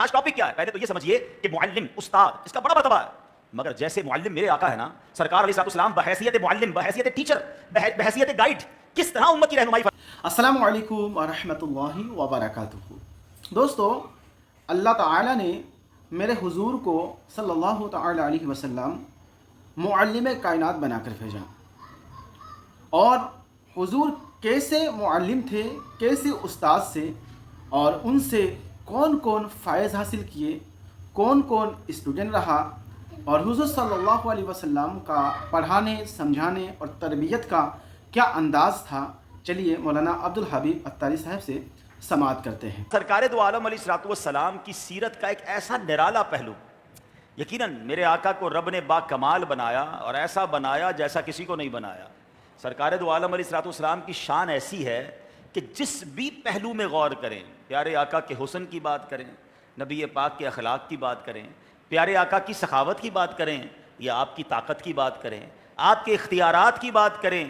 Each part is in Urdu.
آج ٹاپک کیا ہے؟ پہلے تو یہ سمجھیے کہ معلم استاد اس کا بڑا مرتبہ ہے، مگر جیسے معلم میرے آقا ہے نا سرکار علیہ السلام، بحیثیت معلم، بحیثیت ٹیچر، بحیثیت گائیڈ کس طرح امت کی رہنمائی السلام علیکم ورحمۃ اللہ وبرکاتہ۔ دوستو، اللہ تعالی نے میرے حضور کو صلی اللہ تعالی علیہ وسلم معلم کائنات بنا کر بھیجا، اور حضور کیسے معلم تھے، کیسے استاد سے، اور ان سے کون کون فائز حاصل کیے، کون کون اسٹوڈنٹ رہا، اور حضور صلی اللہ علیہ وسلم کا پڑھانے، سمجھانے اور تربیت کا کیا انداز تھا، چلیے مولانا عبدالحبیب اتاری صاحب سے سماعت کرتے ہیں۔ سرکار دو عالم علیہ السلام کی سیرت کا ایک ایسا نرالا پہلو، یقیناً میرے آقا کو رب نے با کمال بنایا اور ایسا بنایا جیسا کسی کو نہیں بنایا۔ سرکار دو عالم علیہ السلام کی شان ایسی ہے کہ جس بھی پہلو میں غور کریں، پیارے آقا کے حسن کی بات کریں، نبی پاک کے اخلاق کی بات کریں، پیارے آقا کی سخاوت کی بات کریں، یا آپ کی طاقت کی بات کریں، آپ کے اختیارات کی بات کریں،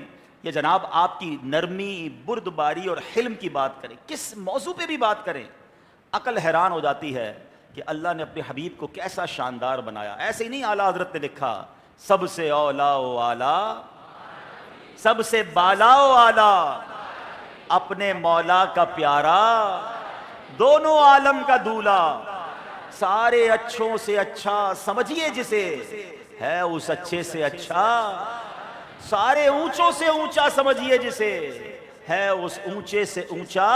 یا جناب آپ کی نرمی، بردباری اور حلم کی بات کریں، کس موضوع پہ بھی بات کریں، عقل حیران ہو جاتی ہے کہ اللہ نے اپنے حبیب کو کیسا شاندار بنایا۔ ایسے ہی نہیں اعلیٰ حضرت نے لکھا سب سے اولا و اعلیٰ، سب سے بالا و اعلیٰ، اپنے مولا کا پیارا، دونوں عالم کا دولہا، سارے اچھوں سے اچھا سمجھیے جسے، ہے اس اچھے سے اچھا، سارے اونچوں سے اونچا سمجھیے جسے، ہے اس اونچے سے اونچا۔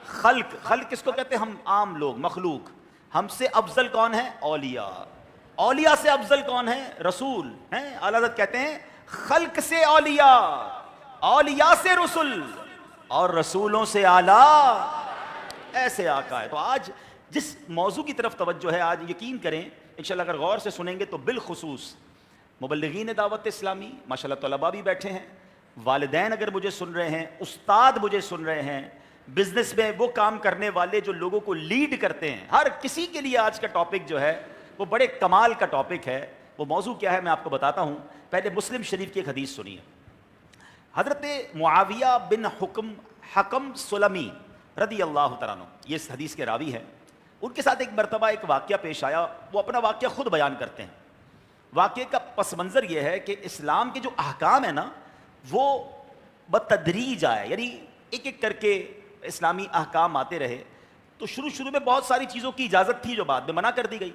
خلق کس کو کہتے ہیں؟ ہم عام لوگ، مخلوق۔ ہم سے افضل کون ہے؟ اولیاء۔ اولیاء سے افضل کون ہے؟ رسول ہیں۔ اعلیٰ حضرت کہتے ہیں خلق سے اولیاء، اولیاء سے رسول، اور رسولوں سے اعلیٰ، ایسے آقا ہے۔ تو آج جس موضوع کی طرف توجہ ہے، آج یقین کریں انشاءاللہ اگر غور سے سنیں گے تو بالخصوص مبلغین دعوت اسلامی، ماشاءاللہ طلباء بھی بیٹھے ہیں، والدین اگر مجھے سن رہے ہیں، استاد مجھے سن رہے ہیں، بزنس میں وہ کام کرنے والے جو لوگوں کو لیڈ کرتے ہیں، ہر کسی کے لیے آج کا ٹاپک جو ہے وہ بڑے کمال کا ٹاپک ہے۔ وہ موضوع کیا ہے میں آپ کو بتاتا ہوں۔ پہلے مسلم شریف کی ایک حدیث سنیے۔ حضرت معاویہ بن حکم سلمی رضی اللہ تعالیٰ عنہ، یہ اس حدیث کے راوی ہیں، ان کے ساتھ ایک مرتبہ ایک واقعہ پیش آیا۔ وہ اپنا واقعہ خود بیان کرتے ہیں۔ واقعے کا پس منظر یہ ہے کہ اسلام کے جو احکام ہیں نا وہ بتدریج آئے، یعنی ایک ایک کر کے اسلامی احکام آتے رہے۔ تو شروع میں بہت ساری چیزوں کی اجازت تھی جو بعد میں منع کر دی گئی۔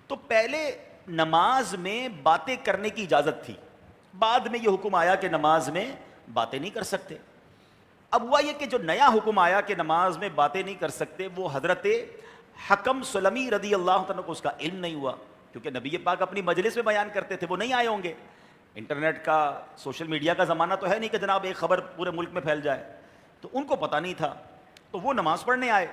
تو پہلے نماز میں باتیں کرنے کی اجازت تھی، بعد میں یہ حکم آیا کہ نماز میں باتیں نہیں کر سکتے۔ اب ہوا یہ کہ جو نیا حکم آیا کہ نماز میں باتیں نہیں کر سکتے، وہ حضرت حکم سلمی رضی اللہ عنہ کو اس کا علم نہیں ہوا، کیونکہ نبی پاک اپنی مجلس میں بیان کرتے تھے، وہ نہیں آئے ہوں گے۔ انٹرنیٹ کا، سوشل میڈیا کا زمانہ تو ہے نہیں کہ جناب ایک خبر پورے ملک میں پھیل جائے، تو ان کو پتہ نہیں تھا۔ تو وہ نماز پڑھنے آئے،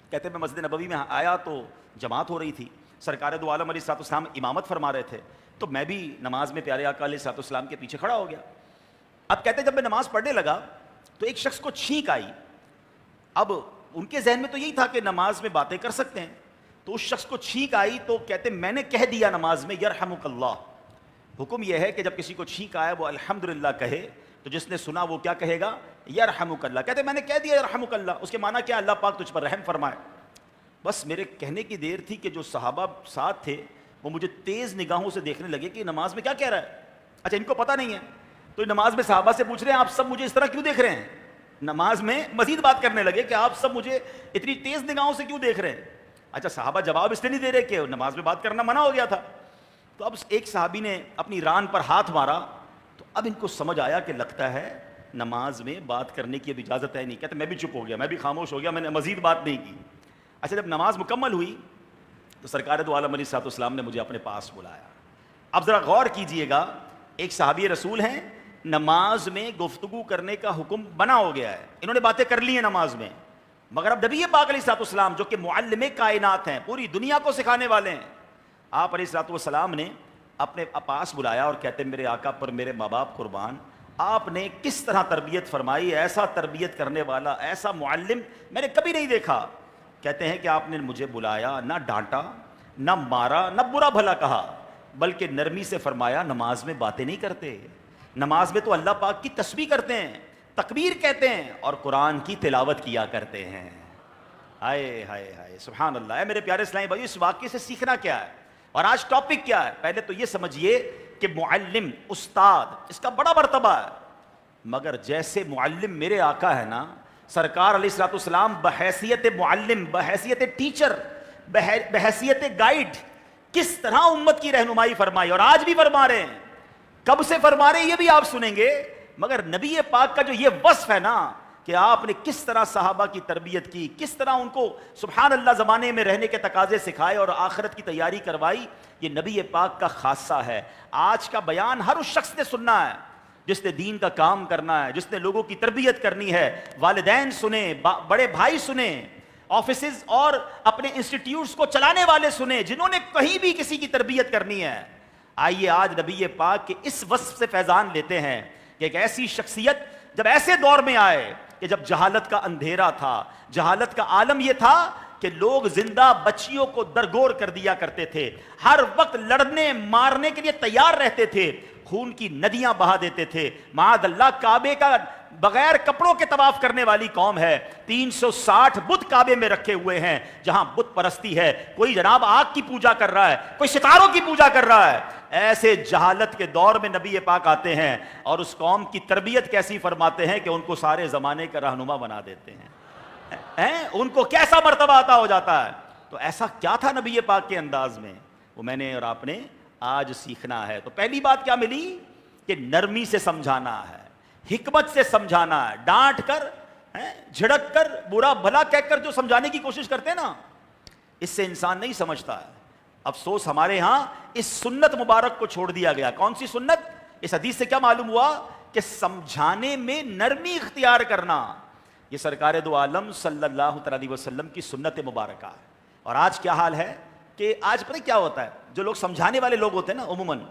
کہتے میں مسجد نبوی میں آیا تو جماعت ہو رہی تھی، سرکار دو عالم علیہ السلام امامت فرما رہے تھے، تو میں بھی نماز میں پیارے آقا علیہ السلام کے پیچھے کھڑا ہو گیا۔ اب کہتے جب میں نماز پڑھنے لگا تو ایک شخص کو چھینک آئی۔ اب ان کے ذہن میں تو یہی تھا کہ نماز میں باتیں کر سکتے ہیں، تو اس شخص کو چھینک آئی تو کہتے میں نے کہہ دیا نماز میں یرحمک اللہ۔ حکم یہ ہے کہ جب کسی کو چھینک آئے وہ الحمدللہ کہے، تو جس نے سنا وہ کیا کہے گا؟ یرحمک اللہ۔ کہتے میں نے کہہ دیا یرحمک اللہ، اس کے معنی کیا؟ اللہ پاک تجھ پر رحم فرمائے۔ بس میرے کہنے کی دیر تھی کہ جو صحابہ ساتھ تھے وہ مجھے تیز نگاہوں سے دیکھنے لگے کہ نماز میں کیا کہہ رہا ہے۔ اچھا ان کو پتہ نہیں ہے، تو نماز میں صحابہ سے پوچھ رہے ہیں آپ سب مجھے اس طرح کیوں دیکھ رہے ہیں؟ نماز میں مزید بات کرنے لگے کہ آپ سب مجھے اتنی تیز نگاہوں سے کیوں دیکھ رہے ہیں؟ اچھا صحابہ جواب اس لیے نہیں دے رہے کہ نماز میں بات کرنا منع ہو گیا تھا۔ تو اب ایک صحابی نے اپنی ران پر ہاتھ مارا، تو اب ان کو سمجھ آیا کہ لگتا ہے نماز میں بات کرنے کی اب اجازت ہے نہیں۔ کہتے میں بھی چپ ہو گیا، میں بھی خاموش ہو گیا، میں نے مزید بات نہیں کی۔ اچھا جب نماز مکمل ہوئی تو سرکار دو عالم علیہ السلام نے مجھے اپنے پاس بلایا۔ اب ذرا غور کیجئے گا، ایک صحابی رسول ہیں، نماز میں گفتگو کرنے کا حکم بنا ہو گیا ہے، انہوں نے باتیں کر لی ہیں نماز میں، مگر اب نبی پاک علیہ السلام جو کہ معلم کائنات ہیں، پوری دنیا کو سکھانے والے ہیں، آپ علیہ السلام نے اپنے پاس بلایا اور کہتے میرے آقا پر میرے ماں باپ قربان، آپ نے کس طرح تربیت فرمائی، ایسا تربیت کرنے والا، ایسا معلم میں نے کبھی نہیں دیکھا۔ کہتے ہیں کہ آپ نے مجھے بلایا، نہ ڈانٹا، نہ مارا، نہ برا بھلا کہا، بلکہ نرمی سے فرمایا نماز میں باتیں نہیں کرتے، نماز میں تو اللہ پاک کی تسبیح کرتے ہیں، تکبیر کہتے ہیں اور قرآن کی تلاوت کیا کرتے ہیں۔ ہائے ہائے ہائے سبحان اللہ. اے میرے پیارے اسلامی بھائی، اس واقعے سے سیکھنا کیا ہے اور آج ٹاپک کیا ہے؟ پہلے تو یہ سمجھیے کہ معلم، استاد، اس کا بڑا مرتبہ ہے، مگر جیسے معلم میرے آقا ہے نا سرکار علیہ الصلوۃ والسلام، بحیثیت معلم، بحیثیت ٹیچر، بحیثیت گائیڈ کس طرح امت کی رہنمائی فرمائی، اور آج بھی فرما رہے ہیں. کب سے فرما رہے ہیں یہ بھی آپ سنیں گے، مگر نبی پاک کا جو یہ وصف ہے نا کہ آپ نے کس طرح صحابہ کی تربیت کی، کس طرح ان کو سبحان اللہ زمانے میں رہنے کے تقاضے سکھائے اور آخرت کی تیاری کروائی، یہ نبی پاک کا خاصہ ہے. آج کا بیان ہر اس شخص نے سننا ہے جس نے دین کا کام کرنا ہے، جس نے لوگوں کی تربیت کرنی ہے. والدین سنیں، بڑے بھائی سنیں، آفیسز اور اپنے انسٹیٹیوٹس کو چلانے والے سنیں، جنہوں نے کہیں بھی کسی کی تربیت کرنی ہے. آئیے آج نبی پاک کے اس وصف سے فیضان لیتے ہیں کہ ایک ایسی شخصیت جب ایسے دور میں آئے کہ جب جہالت کا اندھیرا تھا، جہالت کا عالم یہ تھا کہ لوگ زندہ بچیوں کو درگور کر دیا کرتے تھے، ہر وقت لڑنے مارنے کے لیے تیار رہتے تھے، خون کی ندیاں بہا دیتے تھے. معاذ اللہ، کعبے کا بغیر کپڑوں کے طواف کرنے والی قوم ہے. 360 بت کعبے میں رکھے ہوئے ہیں جہاں بت پرستی ہے. کوئی جناب آگ کی پوجا کر رہا ہے، کوئی ستاروں کی پوجا کر رہا ہے. ایسے جہالت کے دور میں نبی پاک آتے ہیں اور اس قوم کی تربیت کیسی فرماتے ہیں کہ ان کو سارے زمانے کا رہنما بنا دیتے ہیں. ان کو کیسا مرتبہ عطا ہو جاتا ہے. تو ایسا کیا تھا نبی پاک کے انداز میں، وہ میں نے اور آپ نے آج سیکھنا ہے. تو پہلی بات کیا ملی کہ نرمی سے سمجھانا ہے، حکمت سے سمجھانا ہے. ڈانٹ کر، جھڑک کر، برا بھلا کہہ کر جو سمجھانے کی کوشش کرتے ہیں نا، اس سے انسان نہیں سمجھتا ہے. افسوس ہمارے ہاں اس سنت مبارک کو چھوڑ دیا گیا. کون سی سنت؟ اس حدیث سے کیا معلوم ہوا کہ سمجھانے میں نرمی اختیار کرنا یہ سرکار دو عالم صلی اللہ علیہ وسلم کی سنت مبارکہ ہے. اور آج کیا حال ہے کہ آج پتہ کیا ہوتا ہے، جو لوگ سمجھانے والے لوگ ہوتے ہیں نا، عموماً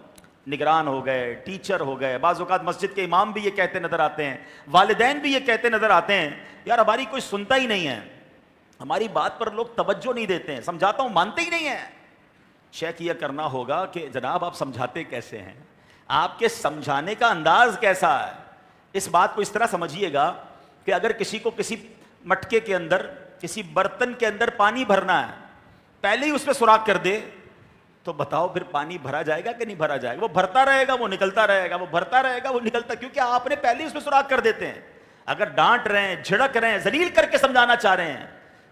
نگران ہو گئے، ٹیچر ہو گئے، بعض اوقات مسجد کے امام بھی یہ کہتے نظر آتے ہیں، والدین بھی یہ کہتے نظر آتے ہیں، یار ہماری کوئی سنتا ہی نہیں ہے، ہماری بات پر لوگ توجہ نہیں دیتے ہیں، سمجھاتا ہوں مانتے ہی نہیں ہیں. چیک یہ کرنا ہوگا کہ جناب آپ سمجھاتے کیسے ہیں، آپ کے سمجھانے کا انداز کیسا ہے. اس بات کو اس طرح سمجھیے گا کہ اگر کسی کو کسی مٹکے کے اندر، کسی برتن کے اندر پانی بھرنا ہے، پہلے ہی اس پہ سوراخ کر دے تو بتاؤ پھر پانی بھرا جائے گا کہ نہیں بھرا جائے گا؟ وہ بھرتا رہے گا، وہ نکلتا رہے گا، وہ بھرتا رہے گا، وہ نکلتا، کیونکہ آپ نے پہلے ہی اس پہ سوراخ کر دیتے ہیں. اگر ڈانٹ رہے ہیں، جھڑک رہے ہیں، ذلیل کر کے سمجھانا چاہ رہے ہیں،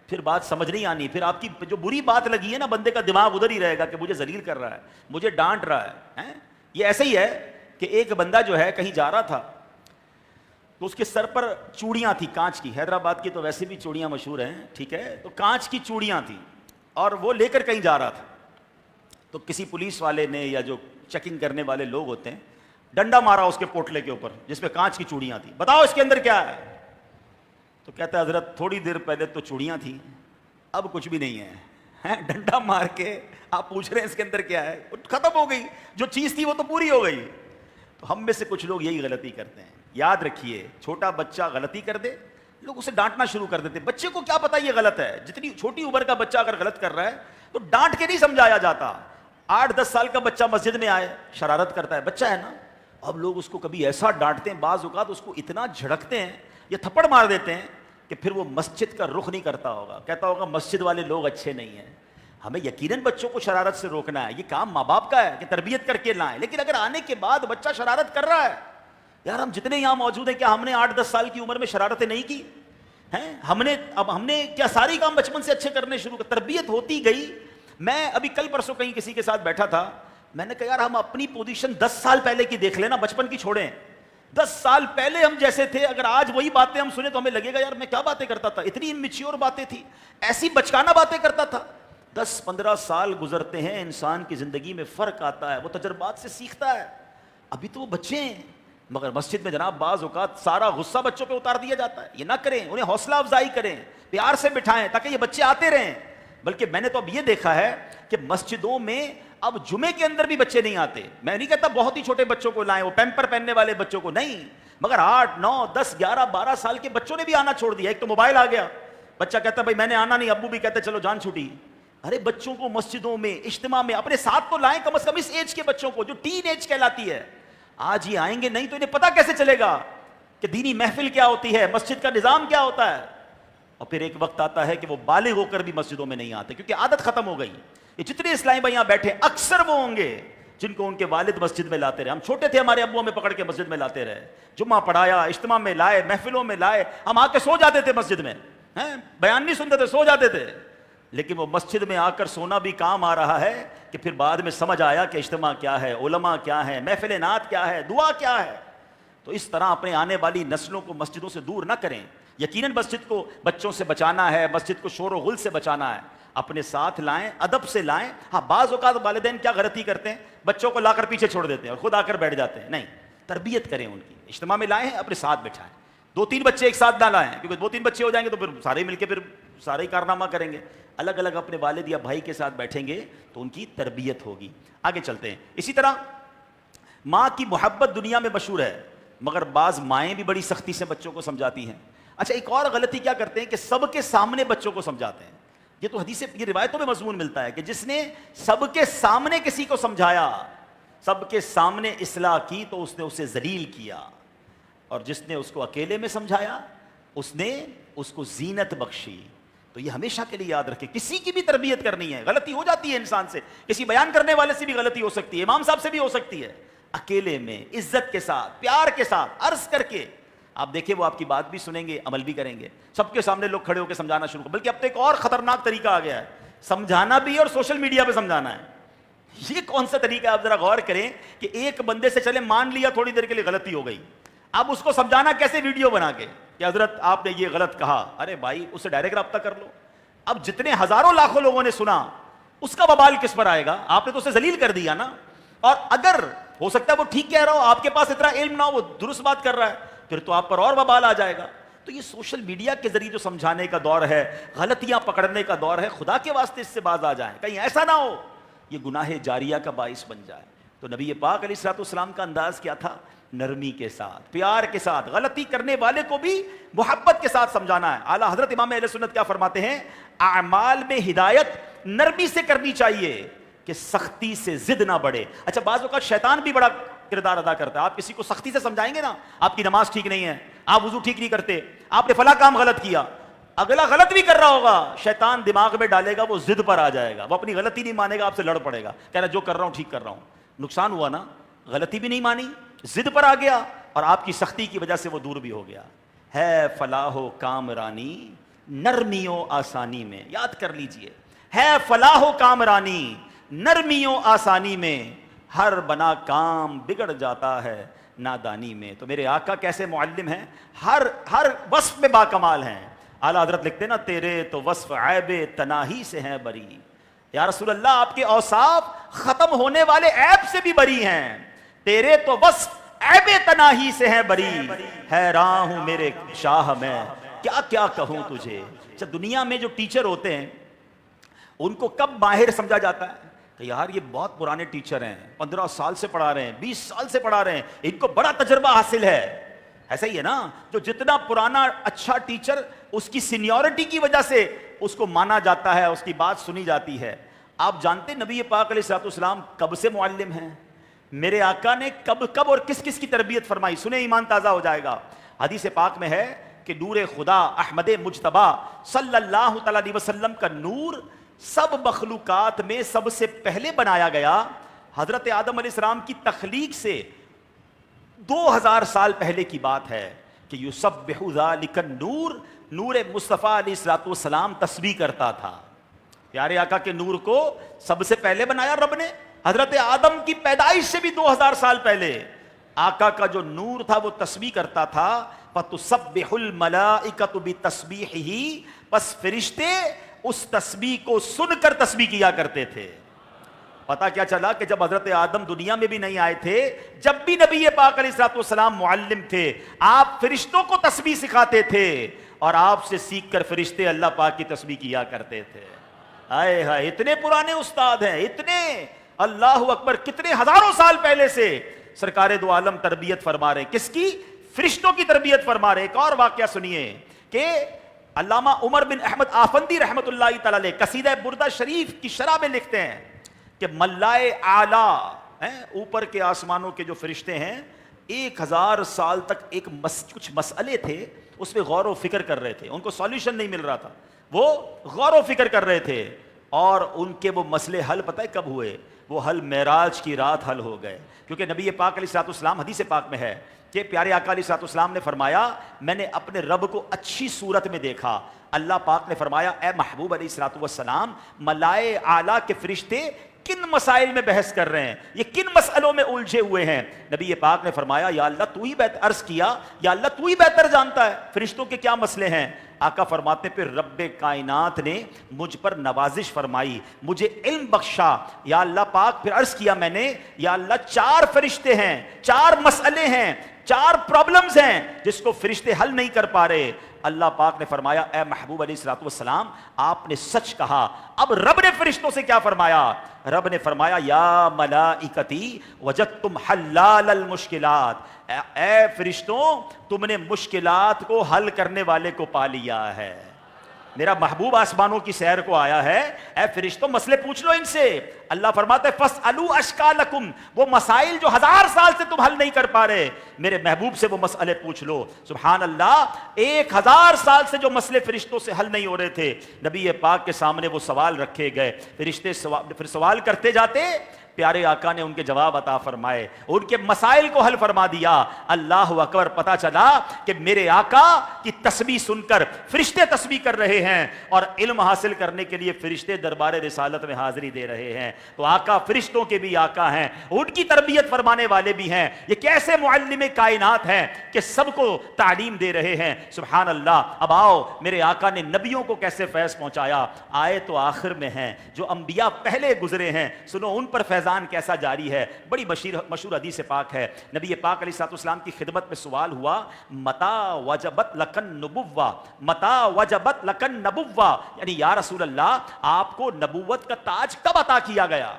پھر بات سمجھ نہیں آنی. پھر آپ کی جو بری بات لگی ہے نا، بندے کا دماغ ادھر ہی رہے گا کہ مجھے ذلیل کر رہا ہے، مجھے ڈانٹ رہا ہے. یہ ایسے ہی ہے کہ ایک بندہ جو ہے کہیں جا رہا تھا تو اس کے سر پر چوڑیاں تھیں کانچ کی. حیدرآباد کی تو ویسے بھی چوڑیاں مشہور ہیں، ٹھیک ہے، تو کانچ کی چوڑیاں تھیں اور وہ لے کر کہیں جا رہا تھا. تو کسی پولیس والے نے یا جو چیکنگ کرنے والے لوگ ہوتے ہیں ڈنڈا مارا اس کے پوٹلے کے اوپر جس پہ کانچ کی چوڑیاں تھیں. بتاؤ اس کے اندر کیا ہے؟ تو کہتا ہے حضرت تھوڑی دیر پہلے تو چوڑیاں تھیں، اب کچھ بھی نہیں ہے. ڈنڈا مار کے آپ پوچھ رہے ہیں اس کے اندر کیا ہے؟ ختم ہو گئی، جو چیز تھی وہ تو پوری ہو گئی. تو ہم میں سے کچھ لوگ یہی غلطی کرتے ہیں. یاد رکھیے، چھوٹا بچہ غلطی کر دے، لوگ اسے ڈانٹنا شروع کر دیتے. بچے کو کیا پتا یہ غلط ہے؟ جتنی چھوٹی عمر کا بچہ اگر غلط کر رہا ہے تو ڈانٹ کے نہیں سمجھایا جاتا. 8-10 سال کا بچہ مسجد میں آئے، شرارت کرتا ہے، بچہ ہے نا، اب لوگ اس کو کبھی ایسا ڈانٹتے ہیں، بعض اوقات اس کو اتنا جھڑکتے ہیں یا تھپڑ مار دیتے ہیں کہ پھر وہ مسجد کا رخ نہیں کرتا ہوگا، کہتا ہوگا مسجد والے لوگ اچھے نہیں ہیں. ہمیں یقیناً بچوں کو شرارت سے روکنا ہے، یہ کام ماں باپ کا ہے کہ تربیت کر کے لائیں. لیکن اگر آنے کے بعد بچہ شرارت کر رہا ہے، یار ہم جتنے یہاں موجود ہیں کیا ہم نے 8-10 سال کی عمر میں شرارتیں نہیں کی ہیں؟ ہم نے کیا ساری کام بچپن سے اچھے کرنے شروع کر؟ تربیت ہوتی گئی. میں ابھی کل پرسوں کہیں کسی کے ساتھ بیٹھا تھا، میں نے کہا یار ہم اپنی پوزیشن 10 سال پہلے کی دیکھ لینا، بچپن کی چھوڑیں. 10 سال پہلے ہم جیسے تھے، اگر آج وہی باتیں ہم سنیں تو ہمیں لگے گا یار میں کیا باتیں کرتا تھا، اتنی انمیچیور باتیں تھی، ایسی بچکانہ باتیں کرتا تھا. 10-15 سال گزرتے ہیں، انسان کی زندگی میں فرق آتا ہے، وہ تجربات سے سیکھتا ہے. ابھی تو وہ بچے ہیں، مگر مسجد میں جناب بعض اوقات سارا غصہ بچوں پہ اتار دیا جاتا ہے. یہ نہ کریں، انہیں حوصلہ افزائی کریں، پیار سے بٹھائیں تاکہ یہ بچے آتے رہیں. بلکہ میں نے تو اب یہ دیکھا ہے کہ مسجدوں میں اب جمعے کے اندر بھی بچے نہیں آتے. میں نہیں کہتا بہت ہی چھوٹے بچوں کو لائیں، وہ پیمپر پہننے والے بچوں کو نہیں، مگر 8, 9, 10, 11, 12 سال کے بچوں نے بھی آنا چھوڑ دیا. ایک تو موبائل آ گیا، بچہ کہتا بھائی میں نے آنا نہیں، ابو بھی کہتے چلو جان چھوٹی. ارے بچوں کو مسجدوں میں اجتماع میں اپنے ساتھ تو لائیں، کم از کم اس ایج کے بچوں کو جو ٹین ایج کہلاتی ہے. آج یہ آئیں گے نہیں تو انہیں پتہ کیسے چلے گا کہ دینی محفل کیا ہوتی ہے، مسجد کا نظام کیا ہوتا ہے. اور پھر ایک وقت آتا ہے کہ وہ بالغ ہو کر بھی مسجدوں میں نہیں آتے کیونکہ عادت ختم ہو گئی. یہ جتنے اسلامی بھائی یہاں بیٹھے اکثر وہ ہوں گے جن کو ان کے والد مسجد میں لاتے رہے. ہم چھوٹے تھے, ہمارے ابو ہمیں پکڑ کے مسجد میں لاتے رہے, جمعہ پڑھایا, اجتماع میں لائے, محفلوں میں لائے, ہم آ کے سو جاتے تھے مسجد میں, بیان نہیں سنتے تھے, سو جاتے تھے. لیکن وہ مسجد میں آ کر سونا بھی کام آ رہا ہے کہ پھر بعد میں سمجھ آیا کہ اجتماع کیا ہے, علماء کیا ہے, محفل نعت کیا ہے, دعا کیا ہے. تو اس طرح اپنے آنے والی نسلوں کو مسجدوں سے دور نہ کریں. یقیناً مسجد کو بچوں سے بچانا ہے, مسجد کو شور و غل سے بچانا ہے, اپنے ساتھ لائیں, ادب سے لائیں. ہاں بعض اوقات والدین کیا غلطی کرتے ہیں, بچوں کو لا کر پیچھے چھوڑ دیتے ہیں اور خود آ کر بیٹھ جاتے ہیں. نہیں, تربیت کریں ان کی. اجتماع میں لائیں, اپنے ساتھ بٹھائیں. 2-3 بچے ایک ساتھ نہ لائیں کیونکہ 2-3 بچے ہو جائیں گے تو پھر سارے مل کے پھر سارے ہی کارنامہ کریں گے. الگ الگ اپنے والد یا بھائی کے ساتھ بیٹھیں گے تو ان کی تربیت ہوگی. آگے چلتے ہیں. اسی طرح ماں کی محبت دنیا میں مشہور ہے, مگر بعض مائیں بھی بڑی سختی سے بچوں کو سمجھاتی ہیں. اچھا, ایک اور غلطی کیا کرتے ہیں کہ سب کے سامنے بچوں کو سمجھاتے ہیں. یہ تو حدیث, یہ روایتوں میں مضمون ملتا ہے کہ جس نے سب کے سامنے کسی کو سمجھایا, سب کے سامنے اصلاح کی تو اس نے اسے ذلیل کیا, اور جس نے اس کو اکیلے میں سمجھایا اس نے اس کو زینت بخشی. تو یہ ہمیشہ کے لیے یاد رکھیں, کسی کی بھی تربیت کرنی ہے, غلطی ہو جاتی ہے انسان سے, کسی بیان کرنے والے سے بھی غلطی ہو سکتی ہے, امام صاحب سے بھی ہو سکتی ہے. اکیلے میں عزت کے ساتھ, پیار کے ساتھ عرض کر کے آپ دیکھیں وہ آپ کی بات بھی سنیں گے, عمل بھی کریں گے. سب کے سامنے لوگ کھڑے ہو کے سمجھانا شروع کر, بلکہ اب تو ایک اور خطرناک طریقہ آ گیا ہے, سمجھانا بھی اور سوشل میڈیا پہ سمجھانا ہے. یہ کون سا طریقہ ہے؟ آپ ذرا غور کریں کہ ایک بندے سے چلے مان لیا تھوڑی دیر کے لیے غلطی ہو گئی, اب اس کو سمجھانا کیسے, ویڈیو بنا کے کہ حضرت آپ نے یہ غلط کہا. ارے بھائی اس سے ڈائریکٹ رابطہ کر لو. اب جتنے ہزاروں لاکھوں لوگوں نے سنا اس کا وبال کس پر آئے گا؟ آپ نے تو اسے ذلیل کر دیا نا. اور اگر ہو سکتا ہے وہ ٹھیک کہہ رہا ہو, آپ کے پاس اتنا علم نہ ہو, وہ درست بات کر رہا ہے, پھر تو آپ پر اور وبال آ جائے گا. تو یہ سوشل میڈیا کے ذریعے جو سمجھانے کا دور ہے, غلطیاں پکڑنے کا دور ہے, خدا کے واسطے اس سے باز آ جائیں, کہیں ایسا نہ ہو یہ گناہ جاریہ کا باعث بن جائے. تو نبی پاک علیہ الصلوۃ والسلام کا انداز کیا تھا؟ نرمی کے ساتھ, پیار کے ساتھ, غلطی کرنے والے کو بھی محبت کے ساتھ سمجھانا ہے. اعلیٰ حضرت امام اہل سنت کیا فرماتے ہیں؟ اعمال میں ہدایت نرمی سے کرنی چاہیے کہ سختی سے ضد نہ بڑھے. اچھا, بعض اوقات شیطان بھی بڑا کردار ادا کرتا ہے. آپ کسی کو سختی سے سمجھائیں گے نا, آپ کی نماز ٹھیک نہیں ہے, آپ وضو ٹھیک نہیں کرتے, آپ نے فلاں کام غلط کیا, اگلا غلط بھی کر رہا ہوگا, شیطان دماغ میں ڈالے گا, وہ ضد پر آ جائے گا, وہ اپنی غلطی نہیں مانے گا, آپ سے لڑ پڑے گا, کہہ رہا جو کر رہا ہوں ٹھیک کر رہا ہوں. نقصان ہوا نا, غلطی بھی نہیں مانی, ضد پر آ گیا, اور آپ کی سختی کی وجہ سے وہ دور بھی ہو گیا. ہے فلاح و کامرانی نرمی و آسانی میں, یاد کر لیجئے, ہے فلاح و کامرانی نرمی و آسانی میں, ہر بنا کام بگڑ جاتا ہے نادانی میں. تو میرے آقا کیسے معلم ہیں, ہر وصف میں باکمال ہیں. اعلیٰ حضرت لکھتے ہیں نا, تیرے تو وصف عیب تناہی سے ہیں بری. یا رسول اللہ آپ کے اوصاف ختم ہونے والے عیب سے بھی بری ہیں, تیرے تو وصف عیب تناہی سے ہیں بری. حیران ہوں میرے شاہ میں کیا کیا کہوں تجھے. اچھا, دنیا میں جو ٹیچر ہوتے ہیں ان کو کب ماہر سمجھا جاتا ہے کہ یار یہ بہت پرانے ٹیچر ہیں, 15 سال سے پڑھا رہے ہیں, 20 سال سے پڑھا رہے ہیں, ان کو بڑا تجربہ حاصل ہے. ایسا ہی ہے نا, جو جتنا پرانا اچھا ٹیچر اس کی سینیورٹی کی وجہ سے اس کو مانا جاتا ہے, اس کی بات سنی جاتی ہے. آپ جانتے نبی پاک علیہ الصلوۃ والسلام کب سے معلم ہیں؟ میرے آقا نے کب اور کس کس کی تربیت فرمائی؟ سنیں, ایمان تازہ ہو جائے گا. حدیث پاک میں ہے کہ نور خدا احمد مجتبی صلی اللہ تعالی علیہ وسلم کا نور سب مخلوقات میں سب سے پہلے بنایا گیا. حضرت آدم علیہ السلام کی تخلیق سے 2000 سال پہلے کی بات ہے کہ یسبح ذالک النور, نور مصطفیٰ علیہ الصلوۃ والسلام تسبیح کرتا تھا. پیارے آقا کے نور کو سب سے پہلے بنایا رب نے, حضرت آدم کی پیدائش سے بھی 2000 سال پہلے. آقا کا جو نور تھا وہ تسبیح کرتا تھا. فَتُسَبِّحُ الْمَلَائِكَةُ بِتَسْبِيحِهِ, پس فرشتے اس تسبیح کو سن کر تسبیح کیا کرتے تھے. پتا کیا چلا کہ جب حضرت آدم دنیا میں بھی نہیں آئے تھے, جب بھی نبی پاک علیہ الصلوۃ والسلام معلم تھے, آپ فرشتوں کو تسبیح سکھاتے تھے, اور آپ سے سیکھ کر فرشتے اللہ پاک کی تسبیح کیا کرتے تھے. آئے ہائے, اتنے پرانے استاد ہیں, اتنے, اللہ اکبر, کتنے ہزاروں سال پہلے سے سرکار دو عالم تربیت فرما رہے. کس کی؟ فرشتوں کی تربیت فرما رہے. ایک اور واقعہ سنیے کہ علامہ عمر بن احمد آفندی رحمۃ اللہ تعالی علیہ قصیدہ بردہ شریف کی شرح میں لکھتے ہیں کہ ملائے اعلیٰ, اوپر کے آسمانوں کے جو فرشتے ہیں, 1000 سال تک کچھ مسئلے تھے, اس پہ غور و فکر کر رہے تھے، ان کو سالوشن نہیں مل رہا تھا، وہ غور و فکر کر رہے تھے، اور ان کے وہ مسئلے حل پتہ ہے کب ہوئے؟ وہ حل معراج کی رات حل ہو گئے، کیونکہ نبی پاک علیہ الصلوۃ والسلام، حدیث پاک میں ہے کہ پیارے آقا علیہ الصلوۃ والسلام نے فرمایا میں نے اپنے رب کو اچھی صورت میں دیکھا۔ اللہ پاک نے فرمایا اے محبوب علیہ الصلوۃ والسلام، ملائے اعلیٰ کے فرشتے کن مسائل میں بحث کر رہے ہیں، یہ کن مسئلوں میں الجھے ہوئے ہیں؟ نبی پاک نے فرمایا یا اللہ تو ہی بہتر، عرض کیا یا اللہ تو ہی بہتر جانتا ہے فرشتوں کے کیا مسئلے ہیں۔ آقا فرماتے پھر رب کائنات نے مجھ پر نوازش فرمائی، مجھے علم بخشا، یا اللہ پاک پھر عرض کیا میں نے یا اللہ 4 فرشتے ہیں، 4 مسئلے ہیں، 4 پرابلمز ہیں جس کو فرشتے حل نہیں کر پا رہے۔ اللہ پاک نے فرمایا اے محبوب علیہ الصلوۃ والسلام آپ نے سچ کہا۔ اب رب نے فرشتوں سے کیا فرمایا؟ رب نے فرمایا یا ملائکتی وجدتم حلال المشکلات، اے فرشتوں تم نے مشکلات کو حل کرنے والے کو پا لیا ہے۔ میرا محبوب آسمانوں کی سیر کو آیا ہے، اے فرشتوں مسئلے پوچھ لو ان سے۔ اللہ فرماتا ہے فَاسْأَلُوا أَشْكَالَكُمْ، وہ مسائل جو 1000 سال سے تم حل نہیں کر پا رہے میرے محبوب سے وہ مسئلے پوچھ لو۔ سبحان اللہ، 1000 سال سے جو مسئلے فرشتوں سے حل نہیں ہو رہے تھے نبی پاک کے سامنے وہ سوال رکھے گئے، فرشتے پھر سوال کرتے جاتے، پیارے آقا نے ان کے جواب عطا فرمائے، ان کے مسائل کو حل فرما دیا۔ اللہ اکبر، پتا چلا کہ میرے آقا کی تسبیح سن کر فرشتے تسبیح کر رہے ہیں، اور علم حاصل کرنے کے لیے فرشتے دربار رسالت میں حاضری دے رہے ہیں۔ تو آقا فرشتوں کے بھی آقا ہیں، ان کی تربیت فرمانے والے بھی ہیں۔ یہ کیسے معلم کائنات ہیں کہ سب کو تعلیم دے رہے ہیں۔ سبحان اللہ۔ اب آؤ میرے آقا نے نبیوں کو کیسے فیض پہنچایا، آئے تو آخر میں ہیں، جو انبیاء پہلے گزرے ہیں سنو ان پر فیضان کیسا جاری ہے۔ بڑی مشہور حدیث پاک ہے، نبی پاک علیہ الصلوۃ والسلام کی خدمت میں سوال ہوا متا وجبت لکن نبوہ، متا وجبت لکن نبوہ، یعنی یا رسول اللہ آپ کو نبوت کا تاج کب عطا کیا گیا؟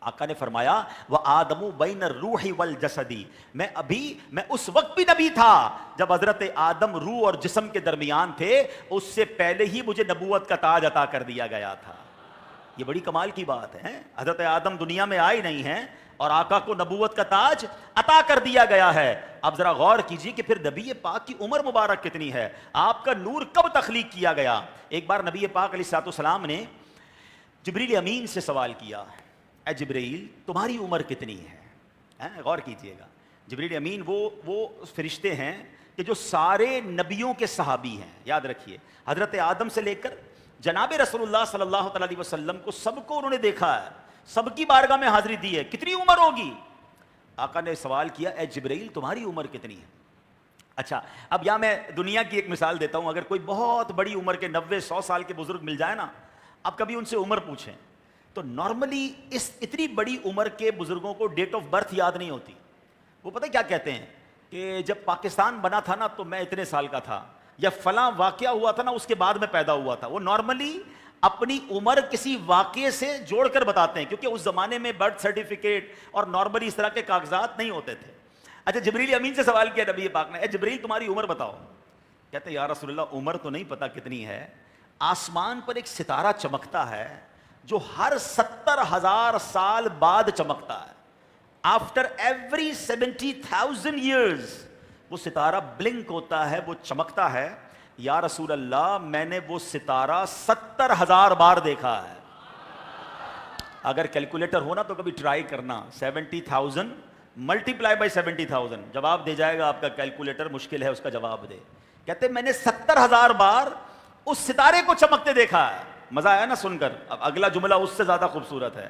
آقا نے فرمایا وَآدَمُ بَيْنَ الرُّوحِ وَالْجَسَدِ، میں اس وقت بھی نبی تھا جب حضرت آدم روح اور جسم کے درمیان تھے، اس سے پہلے ہی مجھے نبوت کا تاج عطا کر دیا گیا تھا۔ یہ بڑی کمال کی بات ہے، حضرت آدم دنیا میں آئے نہیں ہیں اور آقا کو نبوت کا تاج عطا کر دیا گیا ہے۔ اب ذرا غور کیجئے کہ پھر نبی پاک کی عمر مبارک کتنی ہے، آپ کا نور کب تخلیق کیا گیا؟ ایک بار نبی پاک علیہ الصلوۃ والسلام نے جبریل امین سے سوال کیا اے جبریل تمہاری عمر کتنی ہے؟ غور کیجئے گا، جبریل امین وہ فرشتے ہیں کہ جو سارے نبیوں کے صحابی ہیں۔ یاد رکھیے حضرت آدم سے لے کر جناب رسول اللہ صلی اللہ علیہ وسلم کو سب کو انہوں نے دیکھا ہے، سب کی بارگاہ میں حاضری دی ہے، کتنی عمر ہوگی؟ آقا نے سوال کیا اے جبرائیل تمہاری عمر کتنی ہے؟ اچھا اب یہاں میں دنیا کی ایک مثال دیتا ہوں، اگر کوئی بہت بڑی عمر کے 90-100 سال کے بزرگ مل جائے نا، اب کبھی ان سے عمر پوچھیں تو نارملی اتنی بڑی عمر کے بزرگوں کو ڈیٹ آف برتھ یاد نہیں ہوتی۔ وہ پتہ کیا کہتے ہیں کہ جب پاکستان بنا تھا نا تو میں اتنے سال کا تھا، یا فلاں واقعہ ہوا تھا نا اس کے بعد میں پیدا ہوا تھا۔ وہ نارملی اپنی عمر کسی واقعے سے جوڑ کر بتاتے ہیں، کیونکہ اس زمانے میں برتھ سرٹیفکیٹ اور نارملی اس طرح کے کاغذات نہیں ہوتے تھے۔ اچھا جبریل امین سے سوال کیا نبی پاک نے، اے جبریل تمہاری عمر بتاؤ۔ کہتے یا رسول اللہ عمر تو نہیں پتا کتنی ہے، آسمان پر ایک ستارہ چمکتا ہے جو ہر 70,000 سال بعد چمکتا ہے۔ آفٹر ایوری 70,000 ایئرز وہ ستارہ بلنک ہوتا ہے، وہ چمکتا ہے۔ یا رسول اللہ میں نے وہ ستارہ 70,000 بار دیکھا ہے۔ اگر کیلکولیٹر ہونا تو کبھی ٹرائی کرنا، 70,000 ملٹیپلائی بائی 70,000 جواب دے جائے گا آپ کا کیلکولیٹر، مشکل ہے اس کا جواب دے۔ کہتے میں نے 70,000 بار اس ستارے کو چمکتے دیکھا ہے۔ مزہ آیا نا سن کر؟ اب اگلا جملہ اس سے زیادہ خوبصورت ہے،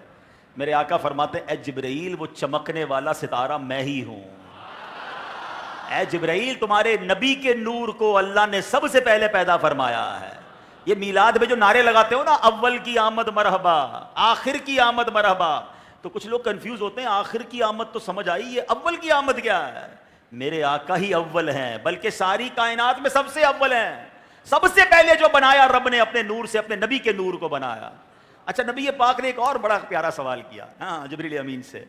میرے آقا فرماتے اے جبرائیل وہ چمکنے والا ستارہ میں ہی ہوں۔ اے جبرائیل تمہارے نبی کے نور کو اللہ نے سب سے پہلے پیدا فرمایا ہے۔ یہ میلاد میں جو نعرے لگاتے ہو نا، اول کی آمد مرحبا، آخر کی آمد مرحبا، تو کچھ لوگ کنفیوز ہوتے ہیں، آخر کی آمد تو سمجھ آئی، یہ اول کی آمد کیا ہے؟ میرے آقا ہی اول ہیں، بلکہ ساری کائنات میں سب سے اول ہیں۔ سب سے پہلے جو بنایا رب نے اپنے نور سے، اپنے نبی کے نور کو بنایا۔ اچھا نبی پاک نے ایک اور بڑا پیارا سوال کیا جبریل امین سے۔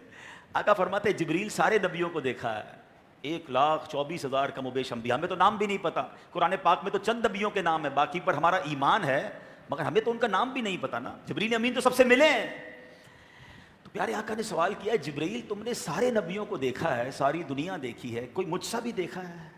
آقا فرماتے جبریل سارے نبیوں کو دیکھا ہے، 1,24,000 کم و بیش انبیاء، ہمیں تو نام بھی نہیں پتا، قرآن پاک میں تو چند نبیوں کے نام ہے، باقی پر ہمارا ایمان ہے، مگر ہمیں تو ان کا نام بھی نہیں پتا نا، جبریل امین تو سب سے ملے ہیں۔ تو پیارے آقا نے سوال کیا جبریل تم نے سارے نبیوں کو دیکھا ہے، ساری دنیا دیکھی ہے، کوئی مجھ سا بھی دیکھا ہے؟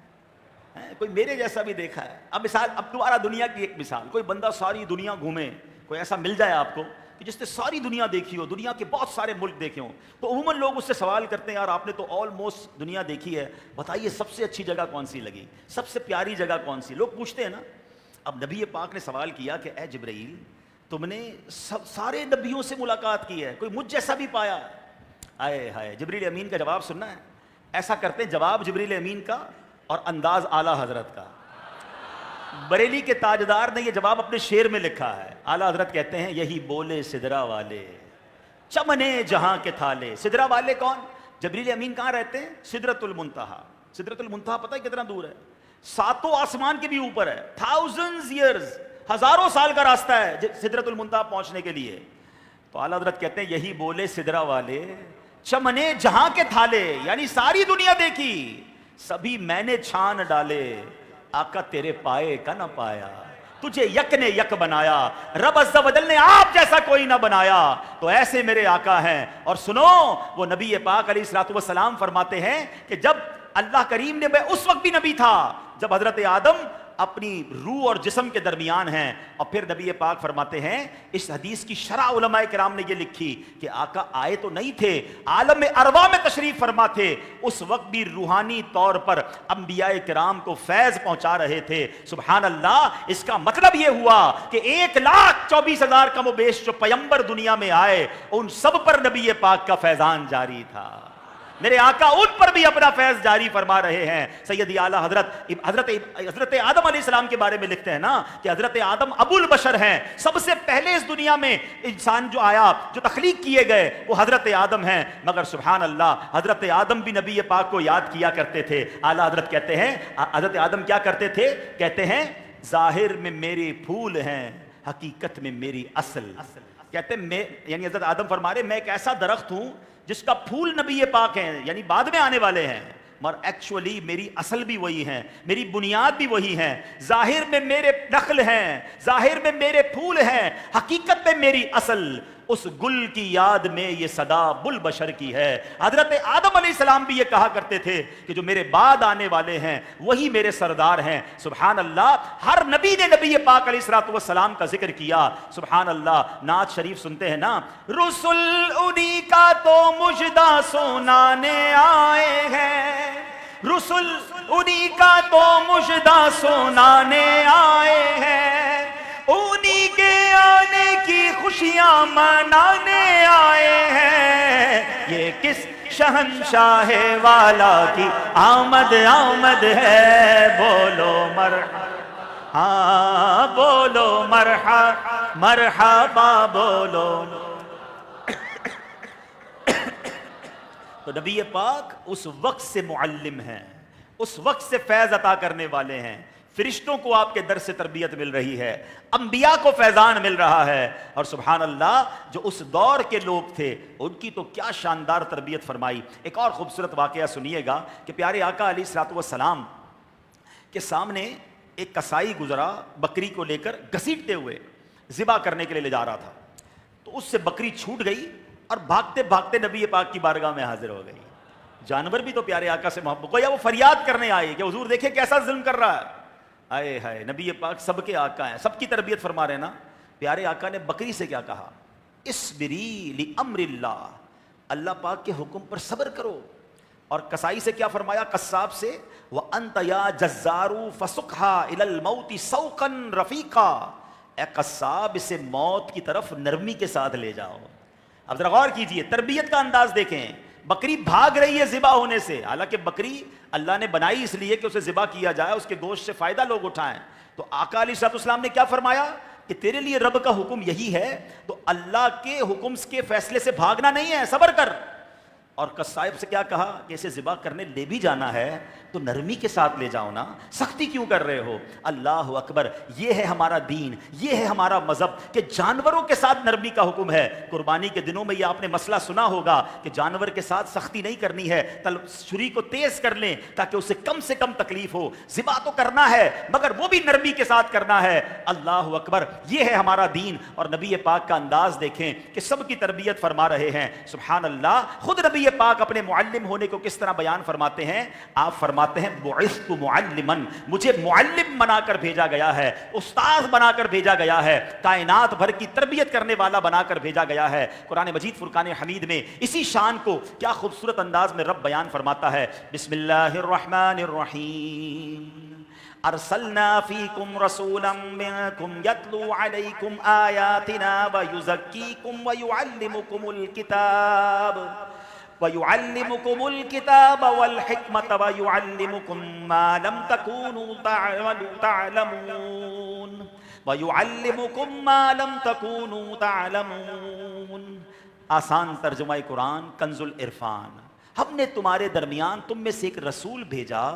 کوئی میرے جیسا بھی دیکھا ہے؟ اب مثال، اب دوبارہ دنیا کی ایک مثال، کوئی بندہ ساری دنیا گھومے، کوئی ایسا مل جائے آپ کو کہ جس نے ساری دنیا دیکھی ہو، دنیا کے بہت سارے ملک دیکھے ہوں، تو عموماً لوگ اس سے سوال کرتے ہیں یار آپ نے تو آلموسٹ دنیا دیکھی ہے، بتائیے سب سے اچھی جگہ کون سی لگی، سب سے پیاری جگہ کون سی؟ لوگ پوچھتے ہیں نا۔ اب نبی پاک نے سوال کیا کہ اے جبرائیل، تم نے سارے نبیوں سے ملاقات کی ہے، کوئی مجھ جیسا بھی پایا؟ آئے ہائے، جبریل امین کا جواب سننا ہے؟ ایسا کرتے ہیں جواب جبریل امین کا اور انداز اعلیٰ حضرت کا۔ بریلی کے تاجدار نے یہ جواب اپنے شعر میں لکھا ہے۔ اعلیٰ حضرت کہتے ہیں یہی بولے سدرا والے چمنے جہاں کے تھالے۔ سدرا والے کون؟ جبریل امین کہاں رہتے ہیں؟ سدرۃ المنتہا۔ سدرۃ المنتہا پتہ ہے کتنا دور ہے؟ 7 آسمان کے بھی اوپر ہے، 1000 ایئرز، ہزاروں سال کا راستہ ہے سدرۃ المنتہا پہنچنے کے لیے۔ تو اعلیٰ حضرت کہتے ہیں یہی بولے سدرا والے چمنے جہاں کے تھالے، یعنی ساری دنیا دیکھی، سبھی میں نے چھان ڈالے، آقا تیرے پائے کا نہ پایا، تجھے یک نے یک بنایا، رب عز و جل نے آپ جیسا کوئی نہ بنایا، تو ایسے میرے آقا ہیں۔ اور سنو، وہ نبی پاک علیہ الصلوۃ والسلام فرماتے ہیں کہ جب اللہ کریم نے، میں اس وقت بھی نبی تھا جب حضرت آدم اپنی روح اور جسم کے درمیان ہیں، اور پھر نبی پاک فرماتے ہیں، اس حدیث کی شرح علماء کرام نے یہ لکھی کہ آقا آئے تو نہیں تھے، عالم ارواح میں تشریف فرما تھے، اس وقت بھی روحانی طور پر انبیاء کرام کو فیض پہنچا رہے تھے۔ سبحان اللہ۔ اس کا مطلب یہ ہوا کہ 1,24,000 کم و بیش جو پیمبر دنیا میں آئے، ان سب پر نبی پاک کا فیضان جاری تھا۔ میرے آقا ان پر بھی اپنا فیض جاری فرما رہے ہیں۔ سیدی اعلیٰ حضرت آدم علیہ السلام کے بارے میں لکھتے ہیں نا کہ حضرت آدم ابو البشر ہیں، سب سے پہلے اس دنیا میں انسان جو آیا، جو تخلیق کیے گئے، وہ حضرت آدم ہیں۔ مگر سبحان اللہ، حضرت آدم بھی نبی پاک کو یاد کیا کرتے تھے۔ اعلیٰ حضرت کہتے ہیں، حضرت آدم کیا کرتے تھے؟ کہتے ہیں ظاہر میں میرے پھول ہیں، حقیقت میں میری اصل۔ کہتے ہیں یعنی حضرت آدم فرما رہے میں ایک ایسا درخت ہوں جس کا پھول نبی پاک ہیں، یعنی بعد میں آنے والے ہیں، مگر ایکچولی میری اصل بھی وہی ہیں، میری بنیاد بھی وہی ہیں۔ ظاہر میں میرے نخل ہیں، ظاہر میں میرے پھول ہیں، حقیقت میں میری اصل، اس گل کی یاد میں یہ صدا بل بشر کی ہے۔ حضرت آدم علیہ السلام بھی یہ کہا کرتے تھے کہ جو میرے بعد آنے والے ہیں وہی میرے سردار ہیں۔ سبحان اللہ۔ ہر نبی نے نبی پاک علیہ الصلوۃ والسلام کا ذکر کیا۔ سبحان اللہ۔ نعت شریف سنتے ہیں نا، رسول انہی کا تو مجدہ سنانے آئے ہیں، رسول انہی کا تو مجدہ سنانے آئے ہیں، انہی کے آنے کی خوشیاں منانے آئے ہیں، یہ کس شہنشاہ والا کی آمد آمد ہے، بولو مرحبا، ہاں بولو مرحبا مرحبا بولو۔ تو نبی پاک اس وقت سے معلم ہیں، اس وقت سے فیض عطا کرنے والے ہیں، فرشتوں کو آپ کے در سے تربیت مل رہی ہے، انبیاء کو فیضان مل رہا ہے۔ اور سبحان اللہ، جو اس دور کے لوگ تھے ان کی تو کیا شاندار تربیت فرمائی۔ ایک اور خوبصورت واقعہ سنیے گا کہ پیارے آقا علیہ الصلوۃ والسلام کے سامنے ایک کسائی گزرا، بکری کو لے کر گھسیٹتے ہوئے ذبح کرنے کے لیے لے جا رہا تھا، تو اس سے بکری چھوٹ گئی اور بھاگتے بھاگتے نبی پاک کی بارگاہ میں حاضر ہو گئی۔ جانور بھی تو پیارے آقا سے محبت، گویا وہ فریاد کرنے آئے کہ حضور دیکھیں کیسا ظلم کر رہا ہے۔ آئے ہائے، نبی پاک سب کے آقا ہیں، سب کی تربیت فرما رہے ہیں نا۔ پیارے آقا نے بکری سے کیا کہا؟ اسبری لامر اللہ، اللہ پاک کے حکم پر صبر کرو۔ اور کسائی سے کیا فرمایا؟ قصاب سے، وَأَنْتَ يَا جَزَّارُ فَسُقْهَا إِلَى الْمَوْتِ سَوْقًا رَفِيقًا، اے قصاب اسے موت کی طرف نرمی کے ساتھ لے جاؤ۔ اب ذرا غور کیجئے، تربیت کا انداز دیکھیں۔ بکری بھاگ رہی ہے ذبح ہونے سے، حالانکہ بکری اللہ نے بنائی اس لیے کہ اسے ذبح کیا جائے، اس کے گوشت سے فائدہ لوگ اٹھائیں۔ تو آقا علیہ الصلوۃ والسلام نے کیا فرمایا کہ تیرے لیے رب کا حکم یہی ہے، تو اللہ کے حکم کے فیصلے سے بھاگنا نہیں ہے، صبر کر۔ اور قصاب سے کیا کہا کہ اسے ذبح کرنے لے بھی جانا ہے تو نرمی کے ساتھ لے جاؤ نا، سختی کیوں کر رہے ہو؟ اللہ اکبر، یہ ہے ہمارا دین، یہ ہے ہمارا مذہب کہ جانوروں کے ساتھ نرمی کا حکم ہے۔ قربانی کے دنوں میں یہ آپ نے مسئلہ سنا ہوگا کہ جانور کے ساتھ سختی نہیں کرنی ہے، چھری کو تیز کر لیں تاکہ اسے کم سے کم تکلیف ہو۔ ذبح تو کرنا ہے مگر وہ بھی نرمی کے ساتھ کرنا ہے۔ اللہ اکبر، یہ ہے ہمارا دین۔ اور نبی پاک کا انداز دیکھیں کہ سب کی تربیت فرما رہے ہیں۔ سبحان اللہ، خود نبی پاک اپنے معلم ہونے کو کس طرح بیان فرماتے ہیں؟ آپ فرماتے ہیں بعثت معلمن، مجھے معلم بنا کر بھیجا گیا ہے، استاد بنا کر بھیجا گیا ہے، کائنات بھر کی تربیت کرنے والا بنا کر بھیجا گیا ہے۔ قرآن مجید فرقان حمید میں اسی شان کو کیا خوبصورت انداز میں رب بیان فرماتا ہے، بسم اللہ الرحمن الرحیم، ارسلنا فیکم رسولا منکم یتلو علیکم آیاتنا ویزکیکم ویعلمکم الکتاب والحکمت ویعلمکم ما لم تکونوا تعلمون وَيُعَلِّمُكُم مَّا لَمْ تَكُونُوا تَعْلَمُونَ۔ آسان ترجمہ قرآن کنز العرفان، ہم نے تمہارے درمیان تم میں سے ایک رسول بھیجا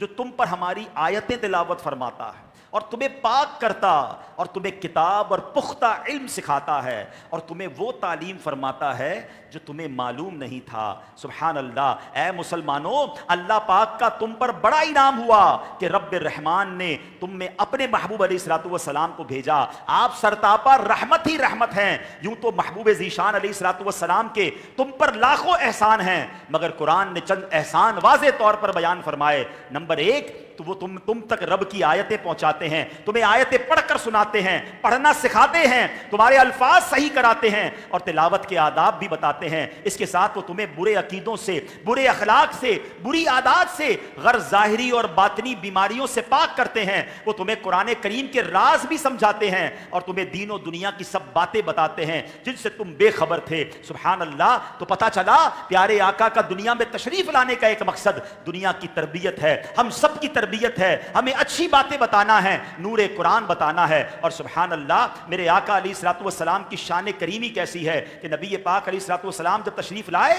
جو تم پر ہماری آیتیں تلاوت فرماتا ہے اور تمہیں پاک کرتا اور تمہیں کتاب اور پختہ علم سکھاتا ہے اور تمہیں وہ تعلیم فرماتا ہے جو تمہیں معلوم نہیں تھا۔ سبحان اللہ۔ اے مسلمانوں، اللہ پاک کا تم پر بڑا انعام ہوا کہ رب الرحمن نے تم میں اپنے محبوب علیہ الصلوۃ والسلام کو بھیجا۔ آپ سرتاپا رحمت ہی رحمت ہیں۔ یوں تو محبوب ذیشان علیہ الصلوۃ والسلام کے تم پر لاکھوں احسان ہیں، مگر قرآن نے چند احسان واضح طور پر بیان فرمائے۔ نمبر ایک تو وہ تم تک رب کی آیتیں پہنچاتے ہیں، تمہیں آیتیں پڑھ کر سناتے ہیں، پڑھنا سکھاتے ہیں، تمہارے الفاظ صحیح کراتے ہیں اور تلاوت کے آداب بھی بتاتے ہیں۔ اس کے ساتھ وہ تمہیں برے عقیدوں سے، برے اخلاق سے، بری عادات سے، غرض ظاہری اور باطنی بیماریوں سے پاک کرتے ہیں۔ وہ تمہیں قرآن کریم کے راز بھی سمجھاتے ہیں اور تمہیں دین و دنیا کی سب باتیں بتاتے ہیں جن سے تم بے خبر تھے۔ سبحان اللہ۔ تو پتہ چلا پیارے آقا کا دنیا میں تشریف لانے کا ایک مقصد دنیا کی تربیت ہے، ہم سب کی تربیت ہے، ہمیں اچھی باتیں بتانا ہے، نور قرآن بتانا ہے۔ اور سبحان اللہ، میرے آقا علیہ الصلوۃ والسلام کی شان کریمی کیسی ہے کہ نبی پاک علیہ الصلوۃ والسلام جب تشریف لائے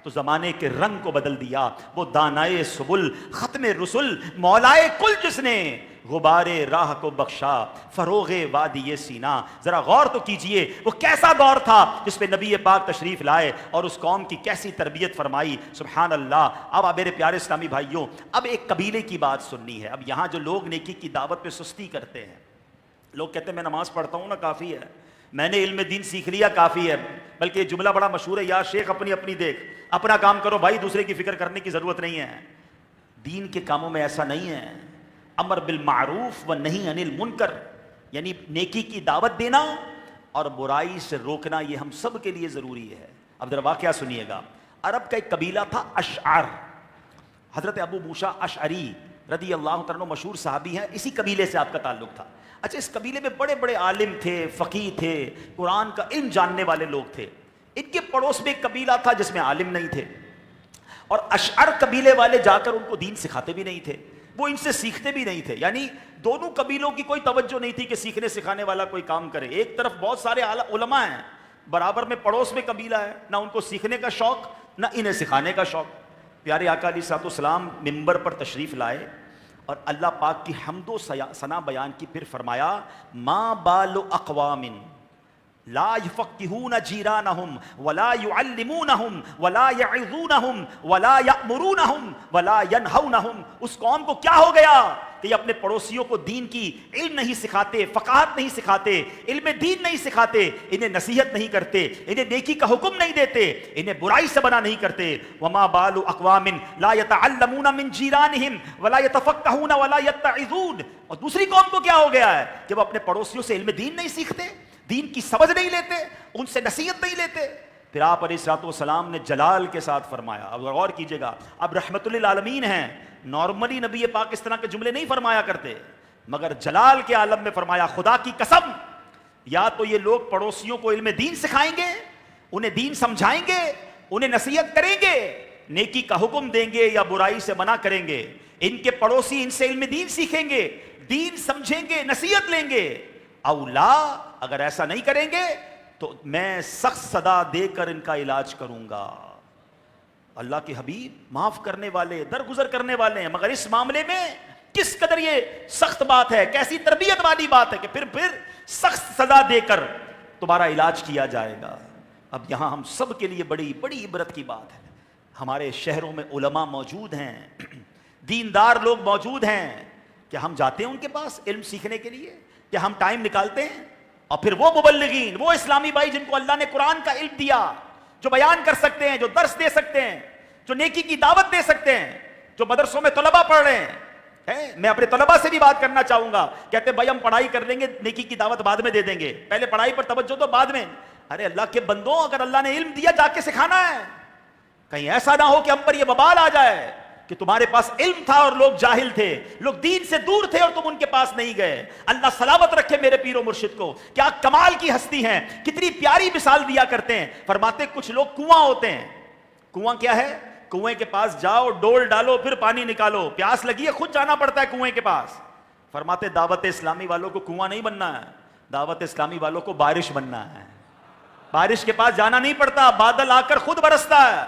تو زمانے کے رنگ کو بدل دیا۔ وہ دانائے سبل، ختم رسل، مولائے کل، جس نے غبار راہ کو بخشا، فروغ وادی سینہ۔ ذرا غور تو کیجئے وہ کیسا دور تھا جس پہ نبی پاک تشریف لائے اور اس قوم کی کیسی تربیت فرمائی۔ سبحان اللہ۔ اب میرے پیارے اسلامی بھائیوں، اب ایک قبیلے کی بات سننی ہے۔ اب یہاں جو لوگ نیکی کی دعوت پہ سستی کرتے ہیں، لوگ کہتے ہیں میں نماز پڑھتا ہوں نا، کافی ہے، میں نے علم دین سیکھ لیا، کافی ہے۔ بلکہ یہ جملہ بڑا مشہور ہے، یا شیخ اپنی اپنی دیکھ، اپنا کام کرو بھائی، دوسرے کی فکر کرنے کی ضرورت نہیں ہے۔ دین کے کاموں میں ایسا نہیں ہے۔ امر بالمعروف و نہی عن المنکر، یعنی نیکی کی دعوت دینا اور برائی سے روکنا، یہ ہم سب کے لیے ضروری ہے۔ اب ذرا واقعہ سنیے گا۔ عرب کا ایک قبیلہ تھا اشعر، حضرت ابو موسیٰ اشعری رضی اللہ عنہ مشہور صحابی ہیں، اسی قبیلے سے آپ کا تعلق تھا۔ اچھا، اس قبیلے میں بڑے بڑے عالم تھے، فقیہ تھے، قرآن کا علم جاننے والے لوگ تھے۔ ان کے پڑوس میں ایک قبیلہ تھا جس میں عالم نہیں تھے، اور اشعر قبیلے والے جا کر ان کو دین سکھاتے بھی نہیں تھے، وہ ان سے سیکھتے بھی نہیں تھے۔ یعنی دونوں قبیلوں کی کوئی توجہ نہیں تھی کہ سیکھنے سکھانے والا کوئی کام کرے۔ ایک طرف بہت سارے علماء ہیں، برابر میں پڑوس میں قبیلہ ہے، نہ ان کو سیکھنے کا شوق نہ انہیں سکھانے کا شوق۔ پیارے آقا علیہ الصلوۃ والسلام ممبر پر تشریف لائے اور اللہ پاک کی حمد و ثنا بیان کی، پھر فرمایا ما بال اقوام لا یفقہون جیرانہم ولا یعلمونہم ولا یعظونہم ولا یأمرونہم ولا ینہونہم۔ اس قوم کو کیا ہو گیا کہ یہ اپنے پڑوسیوں کو دین کی علم نہیں سکھاتے، فقاہت نہیں سکھاتے، علم دین نہیں سکھاتے، انہیں نصیحت نہیں کرتے، انہیں نیکی کا حکم نہیں دیتے، انہیں برائی سے منع نہیں کرتے۔ وما بال اقوام لا یتعلمون من جیرانہم ولا یتفقہون ولا یتعظون۔ اور دوسری قوم کو کیا ہو گیا ہے کہ وہ اپنے پڑوسیوں سے علم دین نہیں سیکھتے، دین کی سمجھ نہیں لیتے، ان سے نصیحت نہیں لیتے۔ پھر آپ علیہ الصلوۃ والسلام نے جلال کے ساتھ فرمایا، اب غور کیجئے گا، اب رحمت للعالمین ہیں، نارملی نبی پاک اس طرح کے جملے نہیں فرمایا کرتے، مگر جلال کے عالم میں فرمایا خدا کی قسم، یا تو یہ لوگ پڑوسیوں کو علم دین سکھائیں گے، انہیں دین سمجھائیں گے، انہیں نصیحت کریں گے، نیکی کا حکم دیں گے یا برائی سے منع کریں گے، ان کے پڑوسی ان سے علم دین سیکھیں گے، دین سمجھیں گے، نصیحت لیں گے، اولا اگر ایسا نہیں کریں گے تو میں سخت سزا دے کر ان کا علاج کروں گا۔ اللہ کے حبیب معاف کرنے والے، درگزر کرنے والے ہیں، مگر اس معاملے میں کس قدر یہ سخت بات ہے، کیسی تربیت والی بات ہے کہ پھر سخت سزا دے کر تمہارا علاج کیا جائے گا۔ اب یہاں ہم سب کے لیے بڑی بڑی عبرت کی بات ہے، ہمارے شہروں میں علماء موجود ہیں، دیندار لوگ موجود ہیں، کہ ہم جاتے ہیں ان کے پاس علم سیکھنے کے لیے، کہ ہم ٹائم نکالتے ہیں؟ اور پھر وہ مبلغین، وہ اسلامی بھائی جن کو اللہ نے قرآن کا علم دیا، جو بیان کر سکتے ہیں, جو درس دے سکتے ہیں, جو نیکی کی دعوت دے سکتے ہیں, جو مدرسوں میں طلبہ پڑھ رہے ہیں. میں اپنے طلبہ سے بھی بات کرنا چاہوں گا. کہتے ہیں بھائی ہم پڑھائی کر لیں گے, نیکی کی دعوت بعد میں دے دیں گے, پہلے پڑھائی پر توجہ تو بعد میں. ارے اللہ کے بندوں, اگر اللہ نے علم دیا جا کے سکھانا ہے. کہیں ایسا نہ ہو کہ ہم پر یہ وبال آ جائے کہ تمہارے پاس علم تھا اور لوگ جاہل تھے, لوگ دین سے دور تھے اور تم ان کے پاس نہیں گئے. اللہ سلامت رکھے میرے پیر و مرشد کو. کیا کمال کی ہستی ہیں, کتنی پیاری مثال دیا کرتے ہیں. فرماتے کچھ لوگ کنواں ہوتے ہیں. کنواں کیا ہے؟ کنویں کے پاس جاؤ, ڈول ڈالو, پھر پانی نکالو. پیاس لگی ہے, خود جانا پڑتا ہے کنویں کے پاس. فرماتے دعوت اسلامی والوں کو کنواں نہیں بننا ہے, دعوت اسلامی والوں کو بارش بننا ہے. بارش کے پاس جانا نہیں پڑتا, بادل آ کر خود برستا ہے.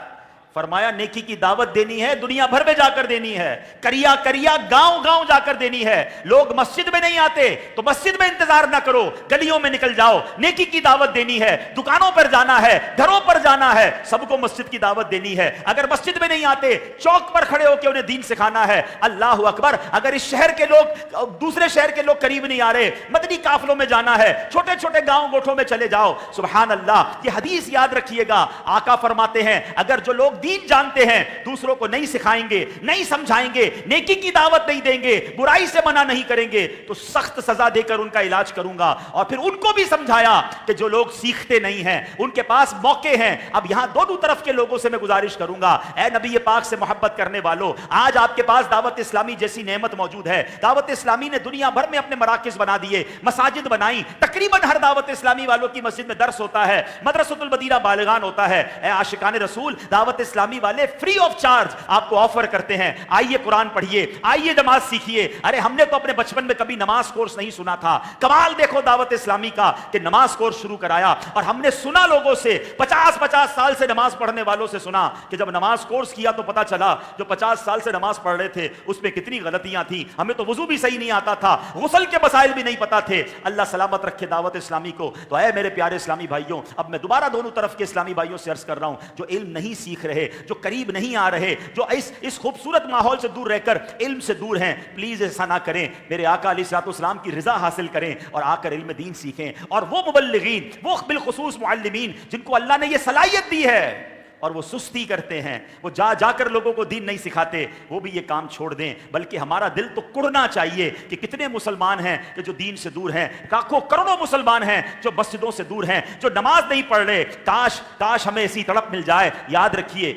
فرمایا نیکی کی دعوت دینی ہے, دنیا بھر میں جا کر دینی ہے, کریا کریا گاؤں گاؤں جا کر دینی ہے. لوگ مسجد میں نہیں آتے تو مسجد میں انتظار نہ کرو, گلیوں میں نکل جاؤ, نیکی کی دعوت دینی ہے. دکانوں پر جانا ہے, گھروں پر جانا ہے, سب کو مسجد کی دعوت دینی ہے. اگر مسجد میں نہیں آتے, چوک پر کھڑے ہو کے انہیں دین سکھانا ہے. اللہ اکبر. اگر اس شہر کے لوگ دوسرے شہر کے لوگ قریب نہیں آ رہے, مدنی قافلوں میں جانا ہے, چھوٹے چھوٹے گاؤں گوٹھوں میں چلے جاؤ. سبحان اللہ. یہ حدیث یاد رکھیے گا, آقا فرماتے ہیں اگر جو لوگ دین جانتے ہیں دوسروں کو نہیں سکھائیں گے, نہیں سمجھائیں گے, نیکی کی دعوت نہیں دیں گے, برائی سے منع نہیں کریں گے, تو سخت سزا دے کر ان کا علاج کروں گا. اور پھر ان کو بھی سمجھایا کہ جو لوگ سیکھتے نہیں ہیں ان کے پاس موقع ہیں. اب یہاں دونوں طرف کے لوگوں سے میں گزارش کروں گا, اے نبی پاک سے محبت کرنے والوں, آج آپ کے پاس دعوت اسلامی جیسی نعمت موجود ہے. دعوت اسلامی نے دنیا بھر میں اپنے مراکز بنا دیے, مساجد بنائی. تقریباً ہر دعوت اسلامی والوں کی مسجد میں درس ہوتا ہے, مدرسۃ المدینہ بالغان ہوتا ہے. اے عاشقان رسول, دعوت اسلامی والے فری آف چارج آپ کو آفر کرتے ہیں, آئیے قرآن پڑھیے, آئیے نماز سیکھیے. ارے ہم نے تو اپنے بچپن میں کبھی نماز کورس نہیں سنا تھا. کمال دیکھو دعوت اسلامی کا کہ نماز کورس شروع کرایا. اور ہم نے سنا لوگوں سے, 50 سال سے نماز پڑھنے والوں سے سنا کہ جب نماز کورس کیا تو پتا چلا جو 50 سال سے نماز پڑھ رہے تھے اس میں کتنی غلطیاں تھیں. ہمیں تو وضو بھی صحیح نہیں آتا تھا, غسل کے مسائل بھی نہیں پتا تھے. اللہ سلامت رکھے دعوت اسلامی کو. تو اے میرے پیارے اسلامی بھائیوں, اب میں دوبارہ دونوں طرف کے اسلامی بھائیوں سے عرض کر رہا ہوں, جو علم نہیں سیکھ رہے, جو قریب نہیں آ رہے, جو اس خوبصورت ماحول سے دور رہ کر علم سے دور ہیں, پلیز ایسا نہ کریں. میرے آقا علیہ الصلوۃ والسلام کی رضا حاصل کریں اور آ کر علم دین سیکھیں. اور وہ مبلغین, وہ بالخصوص معلمین جن کو اللہ نے یہ صلاحیت دی ہے اور وہ سستی کرتے ہیں, وہ جا کر لوگوں کو دین نہیں سکھاتے, وہ بھی یہ کام چھوڑ دیں. بلکہ ہمارا دل تو کڑنا چاہیے کہ کتنے مسلمان ہیں کہ جو دین سے دور ہیں, لاکھوں کروڑوں مسلمان ہیں جو مسجدوں سے دور ہیں, جو نماز نہیں پڑھ رہے. کاش ہمیں ایسی تڑپ مل جائے. یاد رکھیے,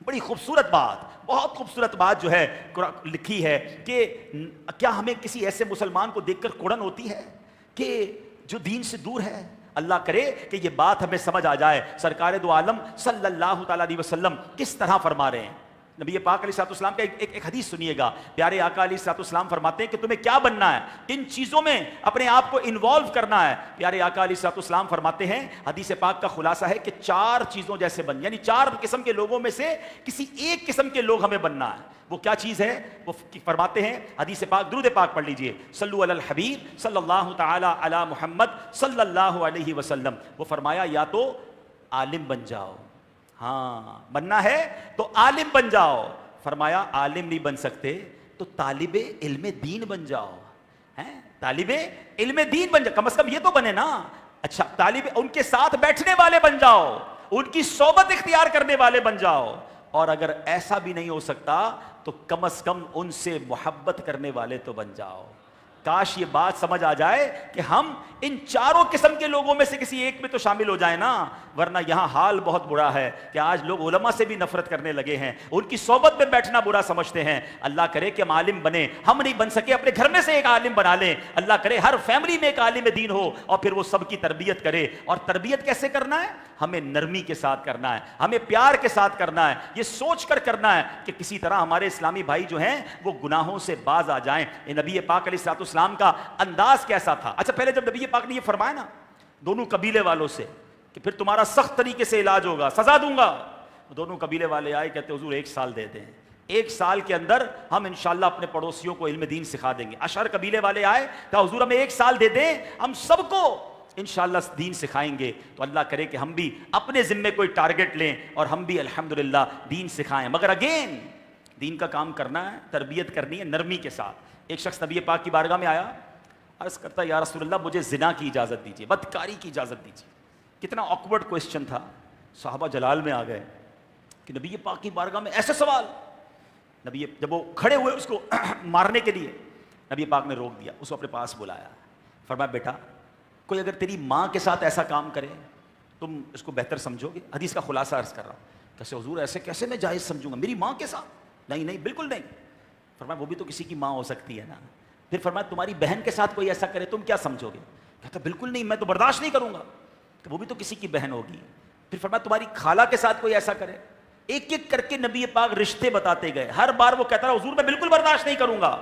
بڑی خوبصورت بات, بہت خوبصورت بات جو ہے لکھی ہے کہ کیا ہمیں کسی ایسے مسلمان کو دیکھ کر کڑن ہوتی ہے کہ جو دین سے دور ہے. اللہ کرے کہ یہ بات ہمیں سمجھ آ جائے. سرکار دو عالم صلی اللہ تعالیٰ علیہ وسلم کس طرح فرما رہے ہیں. نبی پاک علیہ الصلوۃ والسلام کا ایک حدیث سنیے گا. پیارے آقا علیہ الصلوۃ والسلام فرماتے ہیں کہ تمہیں کیا بننا ہے, کن چیزوں میں اپنے آپ کو انوالو کرنا ہے. پیارے آقا علیہ الصلوۃ والسلام فرماتے ہیں, حدیث پاک کا خلاصہ ہے کہ 4 چیزوں جیسے بن, یعنی 4 قسم کے لوگوں میں سے کسی ایک قسم کے لوگ ہمیں بننا ہے. وہ کیا چیز ہے؟ وہ فرماتے ہیں حدیث پاک, درود پاک پڑھ لیجئے, صلو علی الحبیب صلی اللہ تعالی علی محمد صلی اللہ علیہ وسلم. وہ فرمایا یا تو عالم بن جاؤ, ہاں بننا ہے تو عالم بن جاؤ. فرمایا عالم نہیں بن سکتے تو طالب علم دین بن جاؤ. طالب علم دین بن جاؤ, کم از کم یہ تو بنے نا. اچھا, طالب ان کے ساتھ بیٹھنے والے بن جاؤ, ان کی صحبت اختیار کرنے والے بن جاؤ. اور اگر ایسا بھی نہیں ہو سکتا تو کم از کم ان سے محبت کرنے والے تو بن جاؤ. کاش یہ بات سمجھ آ جائے کہ ہم ان 4 قسم کے لوگوں میں سے کسی ایک میں تو شامل ہو جائیں نا. ورنہ یہاں حال بہت برا ہے کہ آج لوگ علماء سے بھی نفرت کرنے لگے ہیں, ان کی صحبت میں بیٹھنا برا سمجھتے ہیں. اللہ کرے کہ ہم عالم بنیں. ہم نہیں بن سکے, اپنے گھر میں سے ایک عالم بنا لیں. اللہ کرے ہر فیملی میں ایک عالم دین ہو اور پھر وہ سب کی تربیت کرے. اور تربیت کیسے کرنا ہے؟ ہمیں نرمی کے ساتھ کرنا ہے, ہمیں پیار کے ساتھ کرنا ہے, یہ سوچ کر کرنا ہے کہ کسی طرح ہمارے اسلامی بھائی جو ہیں وہ گناہوں سے باز آ جائیں. نبی پاک علیہ الصلوۃ والسلام کا انداز کیسا تھا؟ اچھا, پہلے جب نبی پاک نے یہ فرمایا نا دونوں قبیلے والوں سے کہ پھر تمہارا سخت طریقے سے علاج ہوگا, سزا دوں گا, دونوں قبیلے والے آئے, کہتے حضور 1 سال دے دیں, 1 سال کے اندر ہم انشاءاللہ اپنے پڑوسیوں کو علم دین سکھا دیں گے. اشعر قبیلے والے آئے, کہا حضور ہمیں 1 سال دے دیں, ہم سب کو انشاءاللہ دین سکھائیں گے. تو اللہ کرے کہ ہم بھی اپنے ذمے کوئی ٹارگٹ لیں اور ہم بھی الحمدللہ دین سکھائیں. مگر اگین دین کا کام کرنا ہے, تربیت کرنی ہے نرمی کے ساتھ. ایک شخص نبی پاک کی بارگاہ میں آیا, عرض کرتا یا رسول اللہ مجھے زنا کی اجازت دیجیے, بدکاری کی اجازت دیجیے. کتنا آکورڈ کوسچن تھا. صحابہ جلال میں آ گئے کہ نبی پاک کی بارگاہ میں ایسے سوال. نبی جب وہ کھڑے ہوئے اس کو مارنے کے لیے، نبی پاک نے روک دیا، اس کو اپنے پاس بلایا، فرمایا بیٹا کوئی اگر تیری ماں کے ساتھ ایسا کام کرے تم اس کو بہتر سمجھو گے؟ حدیث کا خلاصہ عرض کر رہا ہوں. کیسے حضور ایسے کیسے میں جائز سمجھوں گا؟ میری ماں کے ساتھ؟ نہیں نہیں بالکل نہیں. فرمایا وہ بھی تو کسی کی ماں ہو سکتی ہے نا. پھر فرمایا تمہاری بہن کے ساتھ کوئی ایسا کرے تم کیا سمجھو گے؟ کہتا بالکل نہیں، میں تو برداشت نہیں کروں گا، کہ وہ بھی تو کسی کی بہن ہوگی. پھر فرمایا تمہاری خالہ کے ساتھ کوئی ایسا کرے. ایک ایک کر کے نبی پاک رشتے بتاتے گئے. ہر بار وہ کہتا رہا حضور میں بالکل برداشت نہیں کروں گا.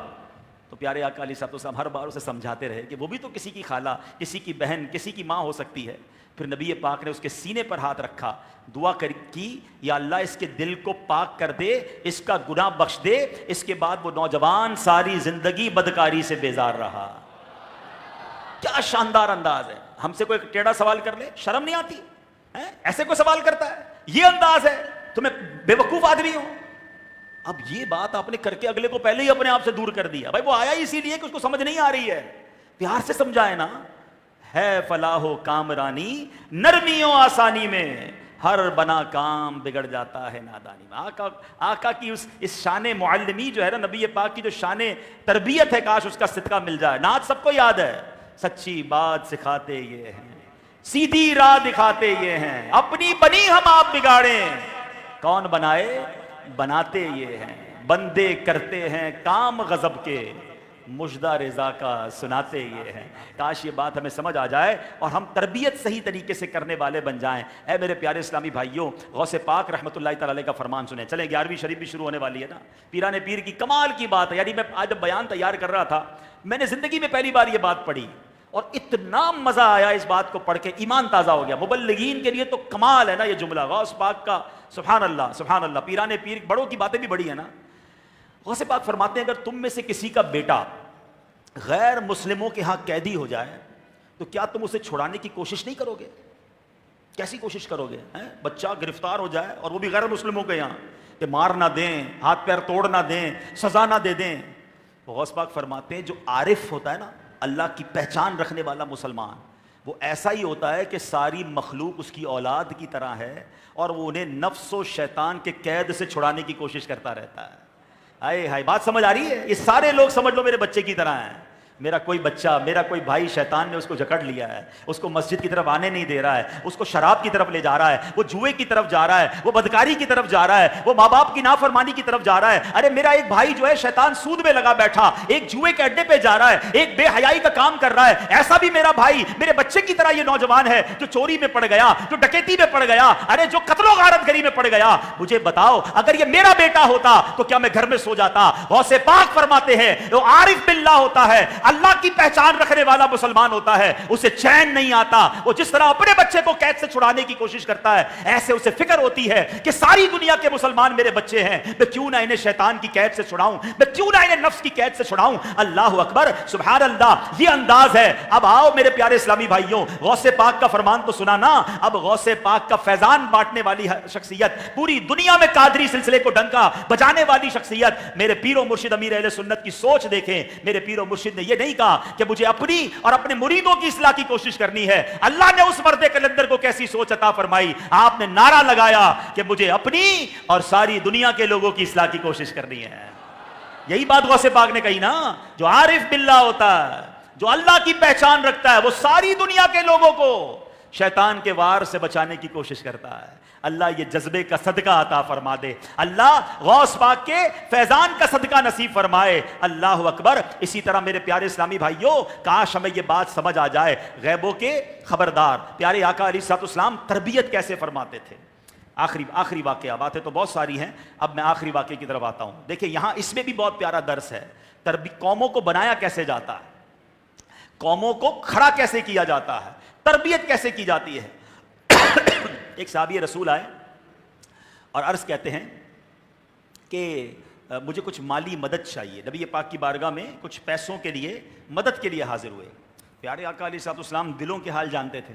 تو پیارے آقا علیہ الصلوۃ والسلام ہر بار اسے سمجھاتے رہے کہ وہ بھی تو کسی کی خالہ، کسی کی بہن، کسی کی ماں ہو سکتی ہے. پھر نبی پاک نے اس کے سینے پر ہاتھ رکھا، دعا کی یا اللہ اس کے دل کو پاک کر دے، اس کا گناہ بخش دے. اس کے بعد وہ نوجوان ساری زندگی بدکاری سے بیزار رہا. کیا شاندار انداز ہے. ہم سے کوئی ٹیڑھا سوال کر لے شرم نہیں آتی؟ ایسے کوئی سوال کرتا ہے؟ یہ انداز ہے؟ تمہیں بے وقوف آدمی ہو. اب یہ بات آپ نے کر کے اگلے کو پہلے ہی اپنے آپ سے دور کر دیا. بھائی وہ آیا اسی لیے کہ اس کو سمجھ نہیں آ رہی ہے. پیار سے سمجھائے نا. ہے فلاح و کامرانی نرمی و آسانی میں، ہر بنا کام بگڑ جاتا ہے نادانی میں. آقا کی اس شان معلمی جو ہے نا، نبی پاک کی جو شان تربیت ہے، کاش اس کا صدقہ مل جائے. نعت سب کو یاد ہے. سچی بات سکھاتے یہ ہیں، سیدھی راہ دکھاتے یہ ہیں، اپنی بنی ہم آپ بگاڑیں، کون بنائے بناتے یہ ہیں، بندے کرتے ہیں کام غضب کے، مجدہ رضا کا سناتے یہ ہیں. کاش یہ بات ہمیں سمجھ آ جائے اور ہم تربیت صحیح طریقے سے کرنے والے بن جائیں. اے میرے پیارے اسلامی بھائیوں، غوث پاک رحمۃ اللہ تعالی علیہ کا فرمان سنیں. چلیں 11ویں شریف بھی شروع ہونے والی ہے نا. پیران پیر کی کمال کی بات ہے. یعنی میں آج جب بیان تیار کر رہا تھا، میں نے زندگی میں پہلی بار یہ بات پڑھی اور اتنا مزہ آیا اس بات کو پڑھ کے، ایمان تازہ ہو گیا. مبلغین کے لیے تو کمال ہے نا یہ جملہ. غوث پاک کا سبحان اللہ سبحان اللہ. پیران پیر بڑوں کی باتیں بھی بڑی ہیں نا. غوث پاک فرماتے ہیں اگر تم میں سے کسی کا بیٹا غیر مسلموں کے ہاں قیدی ہو جائے تو کیا تم اسے چھڑانے کی کوشش نہیں کرو گے؟ کیسی کوشش کرو گے؟ بچہ گرفتار ہو جائے اور وہ بھی غیر مسلموں کے یہاں، کہ مار نہ دیں، ہاتھ پیر توڑ نہ دیں، سزا نہ دے دیں. غوث پاک فرماتے ہیں جو عارف ہوتا ہے نا، اللہ کی پہچان رکھنے والا مسلمان، وہ ایسا ہی ہوتا ہے کہ ساری مخلوق اس کی اولاد کی طرح ہے اور وہ انہیں نفس و شیطان کے قید سے چھڑانے کی کوشش کرتا رہتا ہے. آئے ہائے، بات سمجھ آ رہی ہے؟ یہ سارے لوگ سمجھ لو میرے بچے کی طرح ہیں. میرا کوئی بچہ، میرا کوئی بھائی، شیطان نے اس کو جکڑ لیا ہے، اس کو مسجد کی طرف آنے نہیں دے رہا ہے، اس کو شراب کی طرف لے جا رہا ہے، وہ جوئے کی طرف جا رہا ہے، وہ بدکاری کی طرف جا رہا ہے، وہ ماں باپ کی نافرمانی کی طرف جا رہا ہے. ارے میرا ایک بھائی جو ہے شیطان سود میں لگا بیٹھا، ایک جوئے کے اڈے پہ جا رہا ہے، ایک بے حیائی کا کام کر رہا ہے. ایسا بھی میرا بھائی میرے بچے کی طرح یہ نوجوان ہے جو چوری میں پڑ گیا، جو ڈکیتی میں پڑ گیا، ارے جو قتل و غارت گری میں پڑ گیا. مجھے بتاؤ اگر یہ میرا بیٹا ہوتا تو کیا میں گھر میں سو جاتا؟ غوث پاک فرماتے ہیں جو عارف باللہ ہوتا ہے، اللہ کی پہچان رکھنے والا مسلمان ہوتا ہے، اسے چین نہیں آتا. وہ جس طرح اپنے بچے کو قید سے چھڑانے کی کوشش کرتا ہے، ایسے اسے فکر ہوتی ہے کہ ساری دنیا کے مسلمان میرے بچے ہیں، میں کیوں نہ انہیں شیطان کی قید سے چھڑاؤں، میں کیوں نہ انہیں نفس کی قید سے چھڑاؤں. اللہ اکبر، سبحان اللہ، یہ انداز ہے. اب آؤ میرے پیارے اسلامی بھائیوں، غوث پاک کا فرمان تو سنا نا. اب غوث پاک کا فیضان بانٹنے والی شخصیت، پوری دنیا میں قادری سلسلے کو ڈنکا بجانے والی شخصیت، میرے پیر و مرشد امیر اہل سنت کی سوچ دیکھیں. میرے پیر و مرشد نے یہ نہیں کہا کہ مجھے اپنی اور اپنے مریدوں کی اصلاح کی کوشش کرنی ہے. اللہ نے اس مرد کلندر کو کیسی سوچ عطا فرمائی. آپ نے نعرہ لگایا کہ مجھے اپنی اور ساری دنیا کے لوگوں کی اصلاح کی کوشش کرنی ہے. یہی بات غوث پاک نے کہی نا. جو عارف باللہ ہوتا ہے، جو اللہ کی پہچان رکھتا ہے، وہ ساری دنیا کے لوگوں کو شیطان کے وار سے بچانے کی کوشش کرتا ہے. اللہ یہ جذبے کا صدقہ عطا فرما دے. اللہ غوث پاک کے فیضان کا صدقہ نصیب فرمائے. اللہ اکبر. اسی طرح میرے پیارے اسلامی بھائیوں، کاش ہمیں یہ بات سمجھ آ جائے، غیبوں کے خبردار پیارے آقا علیہ الصلوۃ والسلام تربیت کیسے فرماتے تھے. آخری واقعہ، باتیں تو بہت ساری ہیں، اب میں آخری واقعے کی طرف آتا ہوں. دیکھیں یہاں اس میں بھی بہت پیارا درس ہے. قوموں کو بنایا کیسے جاتا ہے، قوموں کو کھڑا کیسے کیا جاتا ہے، تربیت کیسے کی جاتی ہے. ایک صحابی رسول آئے اور عرض کہتے ہیں کہ مجھے کچھ مالی مدد چاہیے. نبی پاک کی بارگاہ میں کچھ پیسوں کے لیے مدد کے لیے حاضر ہوئے. پیارے آقا علیہ الصلوۃ والسلام دلوں کے حال جانتے تھے.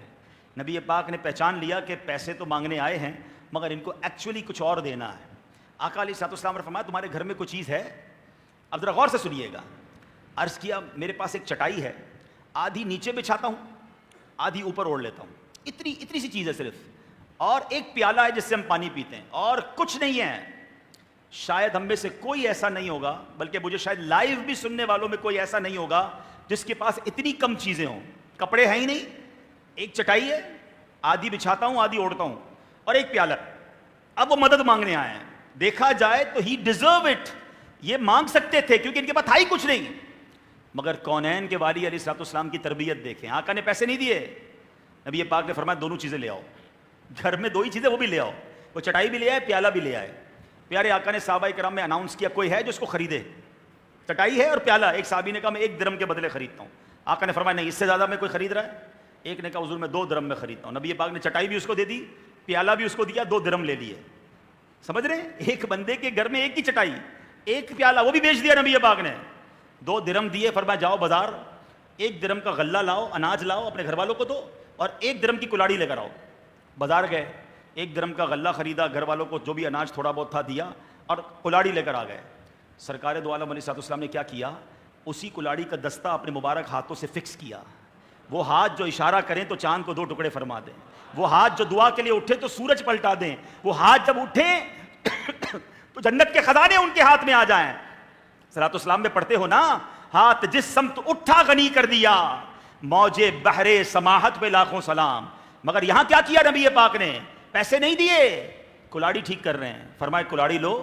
نبی پاک نے پہچان لیا کہ پیسے تو مانگنے آئے ہیں مگر ان کو ایکچولی کچھ اور دینا ہے. آقا علیہ الصلوۃ والسلام نے فرمایا تمہارے گھر میں کوئی چیز ہے؟ اب ذرا غور سے سنیے گا. عرض کیا میرے پاس ایک چٹائی ہے، آدھی نیچے بچھاتا ہوں، آدھی اوپر اوڑھ لیتا ہوں. اتنی سی چیز ہے صرف. اور ایک پیالہ ہے جس سے ہم پانی پیتے ہیں, اور کچھ نہیں ہے. شاید ہم میں سے کوئی ایسا نہیں ہوگا, بلکہ مجھے شاید لائیو بھی سننے والوں میں کوئی ایسا نہیں ہوگا جس کے پاس اتنی کم چیزیں ہوں. کپڑے ہیں ہی نہیں, ایک چٹائی ہے, آدھی بچھاتا ہوں آدھی اوڑھتا ہوں, اور ایک پیالہ. اب وہ مدد مانگنے آئے ہیں. دیکھا جائے تو ہی ڈیزرو اٹ, یہ مانگ سکتے تھے کیونکہ ان کے پاس تھا ہی کچھ نہیں. مگر کونین کے والی علیہ الصلوۃ والسلام کی تربیت دیکھیں. آقا نے پیسے نہیں دیے, نبی پاک نے فرمایا دونوں چیزیں لے آؤ. گھر میں دو ہی چیزیں, وہ بھی لے آؤ. وہ چٹائی بھی لے آئے, پیالہ بھی لے آئے. پیارے آقا نے صحابہ کرام میں اناؤنس کیا کوئی ہے جو اس کو خریدے؟ چٹائی ہے اور پیالہ. ایک صحابی نے کہا میں 1 درہم کے بدلے خریدتا ہوں. آقا نے فرمایا نہیں, اس سے زیادہ میں کوئی خرید رہا ہے؟ ایک نے کہا حضور میں 2 درہم میں خریدتا ہوں. نبی پاک نے چٹائی بھی اس کو دے دی, پیالہ بھی اس کو دیا, 2 درہم لے لیے. سمجھ رہے ہیں, ایک بندے کے گھر میں ایک ہی چٹائی, ایک پیالہ, وہ بھی بیچ دیا نبی پاک نے. 2 درہم دیے, فرمایا جاؤ بازار 1 درہم کا غلہ لاؤ, اناج لاؤ, اپنے گھر والوں کو دو, اور 1 درہم کی کلاڑی لے کر آؤ. بازار گئے, 1 درہم کا غلہ خریدا, گھر والوں کو جو بھی اناج تھوڑا بہت تھا دیا, اور کلاڑی لے کر آ گئے. سرکار دو عالم علیہ السلام نے کیا کیا, اسی کلاڑی کا دستہ اپنے مبارک ہاتھوں سے فکس کیا. وہ ہاتھ جو اشارہ کریں تو چاند کو 2 ٹکڑے فرما دیں, وہ ہاتھ جو دعا کے لیے اٹھے تو سورج پلٹا دیں, وہ ہاتھ جب اٹھیں تو جنت کے خزانے ان کے ہاتھ میں آ جائیں. صلاۃ السلام میں پڑھتے ہو نا, ہاتھ جس سمت اٹھا غنی کر دیا, موجے بحرے سماحت پہ لاکھوں سلام. مگر یہاں کیا کیا نبی پاک نے, پیسے نہیں دیے, کلاڑی ٹھیک کر رہے ہیں. فرمائے کلاڑی لو,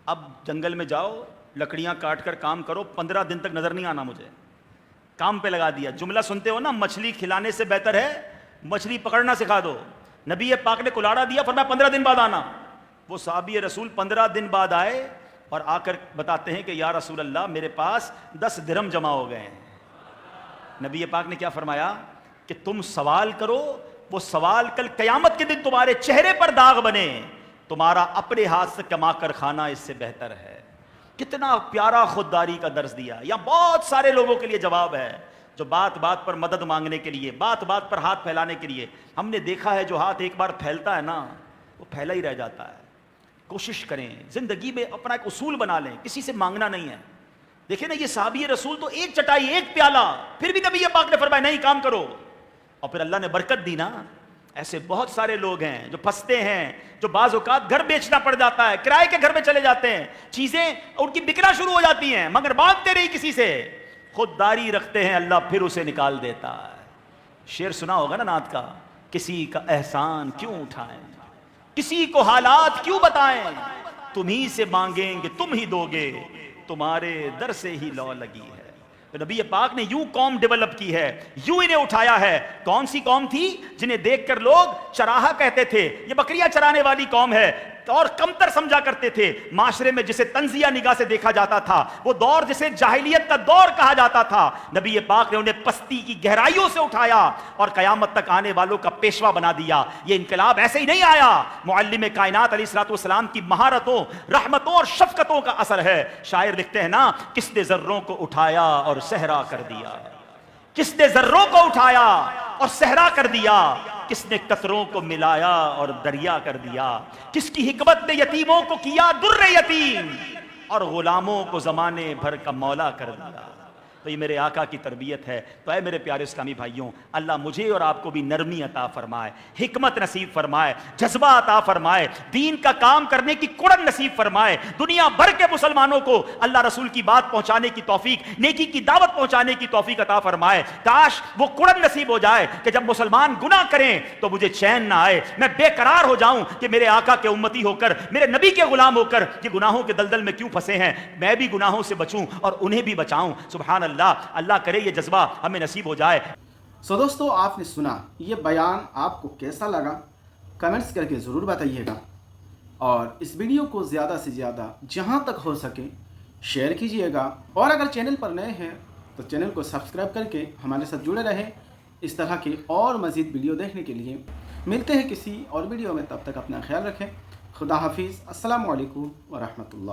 اب جنگل میں جاؤ, لکڑیاں کاٹ کر کام کرو, 15 دن تک نظر نہیں آنا مجھے. کام پہ لگا دیا. جملہ سنتے ہو نا, مچھلی کھلانے سے بہتر ہے مچھلی پکڑنا سکھا دو. نبی پاک نے کلاڑا دیا, فرمایا 15 دن بعد آنا. وہ صحابی رسول 15 دن بعد آئے اور آ کر بتاتے ہیں کہ یا رسول اللہ میرے پاس 10 درہم جمع ہو گئے ہیں. نبی پاک نے کیا فرمایا کہ تم سوال کرو, وہ سوال کل قیامت کے دن تمہارے چہرے پر داغ بنے, تمہارا اپنے ہاتھ سے کما کر کھانا اس سے بہتر ہے. کتنا پیارا خودداری کا درس دیا. یا بہت سارے لوگوں کے لیے جواب ہے جو بات بات پر مدد مانگنے کے لیے, بات بات پر ہاتھ پھیلانے کے لیے. ہم نے دیکھا ہے جو ہاتھ ایک بار پھیلتا ہے نا, وہ پھیلا ہی رہ جاتا ہے. کوشش کریں زندگی میں اپنا ایک اصول بنا لیں, کسی سے مانگنا نہیں ہے. دیکھیں نا, یہ صحابی رسول تو ایک چٹائی ایک پیالہ, پھر بھی نبی پاک نے فرمایا نہیں کام کرو, اور پھر اللہ نے برکت دی نا. ایسے بہت سارے لوگ ہیں جو پھنستے ہیں, جو بعض اوقات گھر بیچنا پڑ جاتا ہے, کرائے کے گھر میں چلے جاتے ہیں, چیزیں ان کی بکنا شروع ہو جاتی ہیں, مگر مانگتے نہیں کسی سے, خودداری رکھتے ہیں, اللہ پھر اسے نکال دیتا ہے. شعر سنا ہوگا نا نعت کا, کسی کا احسان کیوں اٹھائیں, کسی کو حالات کیوں بتائیں, تم ہی سے مانگیں گے تم ہی دو گے, تمہارے در سے ہی لو لگی ہے. تو نبی پاک نے یوں قوم ڈیولپ کی ہے, یوں انہیں اٹھایا ہے. کون سی قوم تھی جنہیں دیکھ کر لوگ چراہا کہتے تھے, یہ بکریاں چرانے والی قوم ہے, اور کمتر سمجھا کرتے تھے. معاشرے میں جسے تنزیہ نگاہ سے دیکھا جاتا تھا, وہ دور جسے جاہلیت کا دور کہا جاتا تھا, نبی پاک نے انہیں پستی کی گہرائیوں سے اٹھایا اور قیامت تک آنے والوں کا پیشوا بنا دیا. یہ انقلاب ایسے ہی نہیں آیا, معلم کائنات علیہ الصلوۃ والسلام کی مہارتوں, رحمتوں اور شفقتوں کا اثر ہے. شاعر لکھتے ہیں نا, کس نے ذروں کو اٹھایا اور صحرا کر دیا, کس نے ذروں کو اٹھایا اور صحرا کر دیا, کس نے قطروں کو ملایا اور دریا کر دیا, کس کی حکمت نے یتیموں کو کیا در یتیم اور غلاموں کو زمانے بھر کا مولا کر دیا. تو یہ میرے آقا کی تربیت ہے. تو اے میرے پیارے اسلامی بھائیوں, اللہ مجھے اور آپ کو بھی نرمی عطا فرمائے, حکمت نصیب فرمائے, جذبہ عطا فرمائے, دین کا کام کرنے کی کڑن نصیب فرمائے. دنیا بھر کے مسلمانوں کو اللہ رسول کی بات پہنچانے کی توفیق, نیکی کی دعوت پہنچانے کی توفیق عطا فرمائے. کاش وہ کڑن نصیب ہو جائے کہ جب مسلمان گناہ کریں تو مجھے چین نہ آئے, میں بے قرار ہو جاؤں کہ میرے آقا کے امتی ہو کر, میرے نبی کے غلام ہو کر یہ گناہوں کے دلدل میں کیوں پھنسے ہیں, میں بھی گناہوں سے بچوں اور انہیں بھی بچاؤں. سبحان اللہ کرے یہ جذبہ ہمیں نصیب ہو جائے. سو دوستو, آپ نے سنا, یہ بیان آپ کو کیسا لگا کمنٹس کر کے ضرور بتائیے گا, اور اس ویڈیو کو زیادہ سے زیادہ جہاں تک ہو سکے شیئر کیجئے گا, اور اگر چینل پر نئے ہیں تو چینل کو سبسکرائب کر کے ہمارے ساتھ جڑے رہیں. اس طرح کی اور مزید ویڈیو دیکھنے کے لیے ملتے ہیں کسی اور ویڈیو میں, تب تک اپنا خیال رکھیں. خدا حافظ. السلام علیکم ورحمۃ اللہ.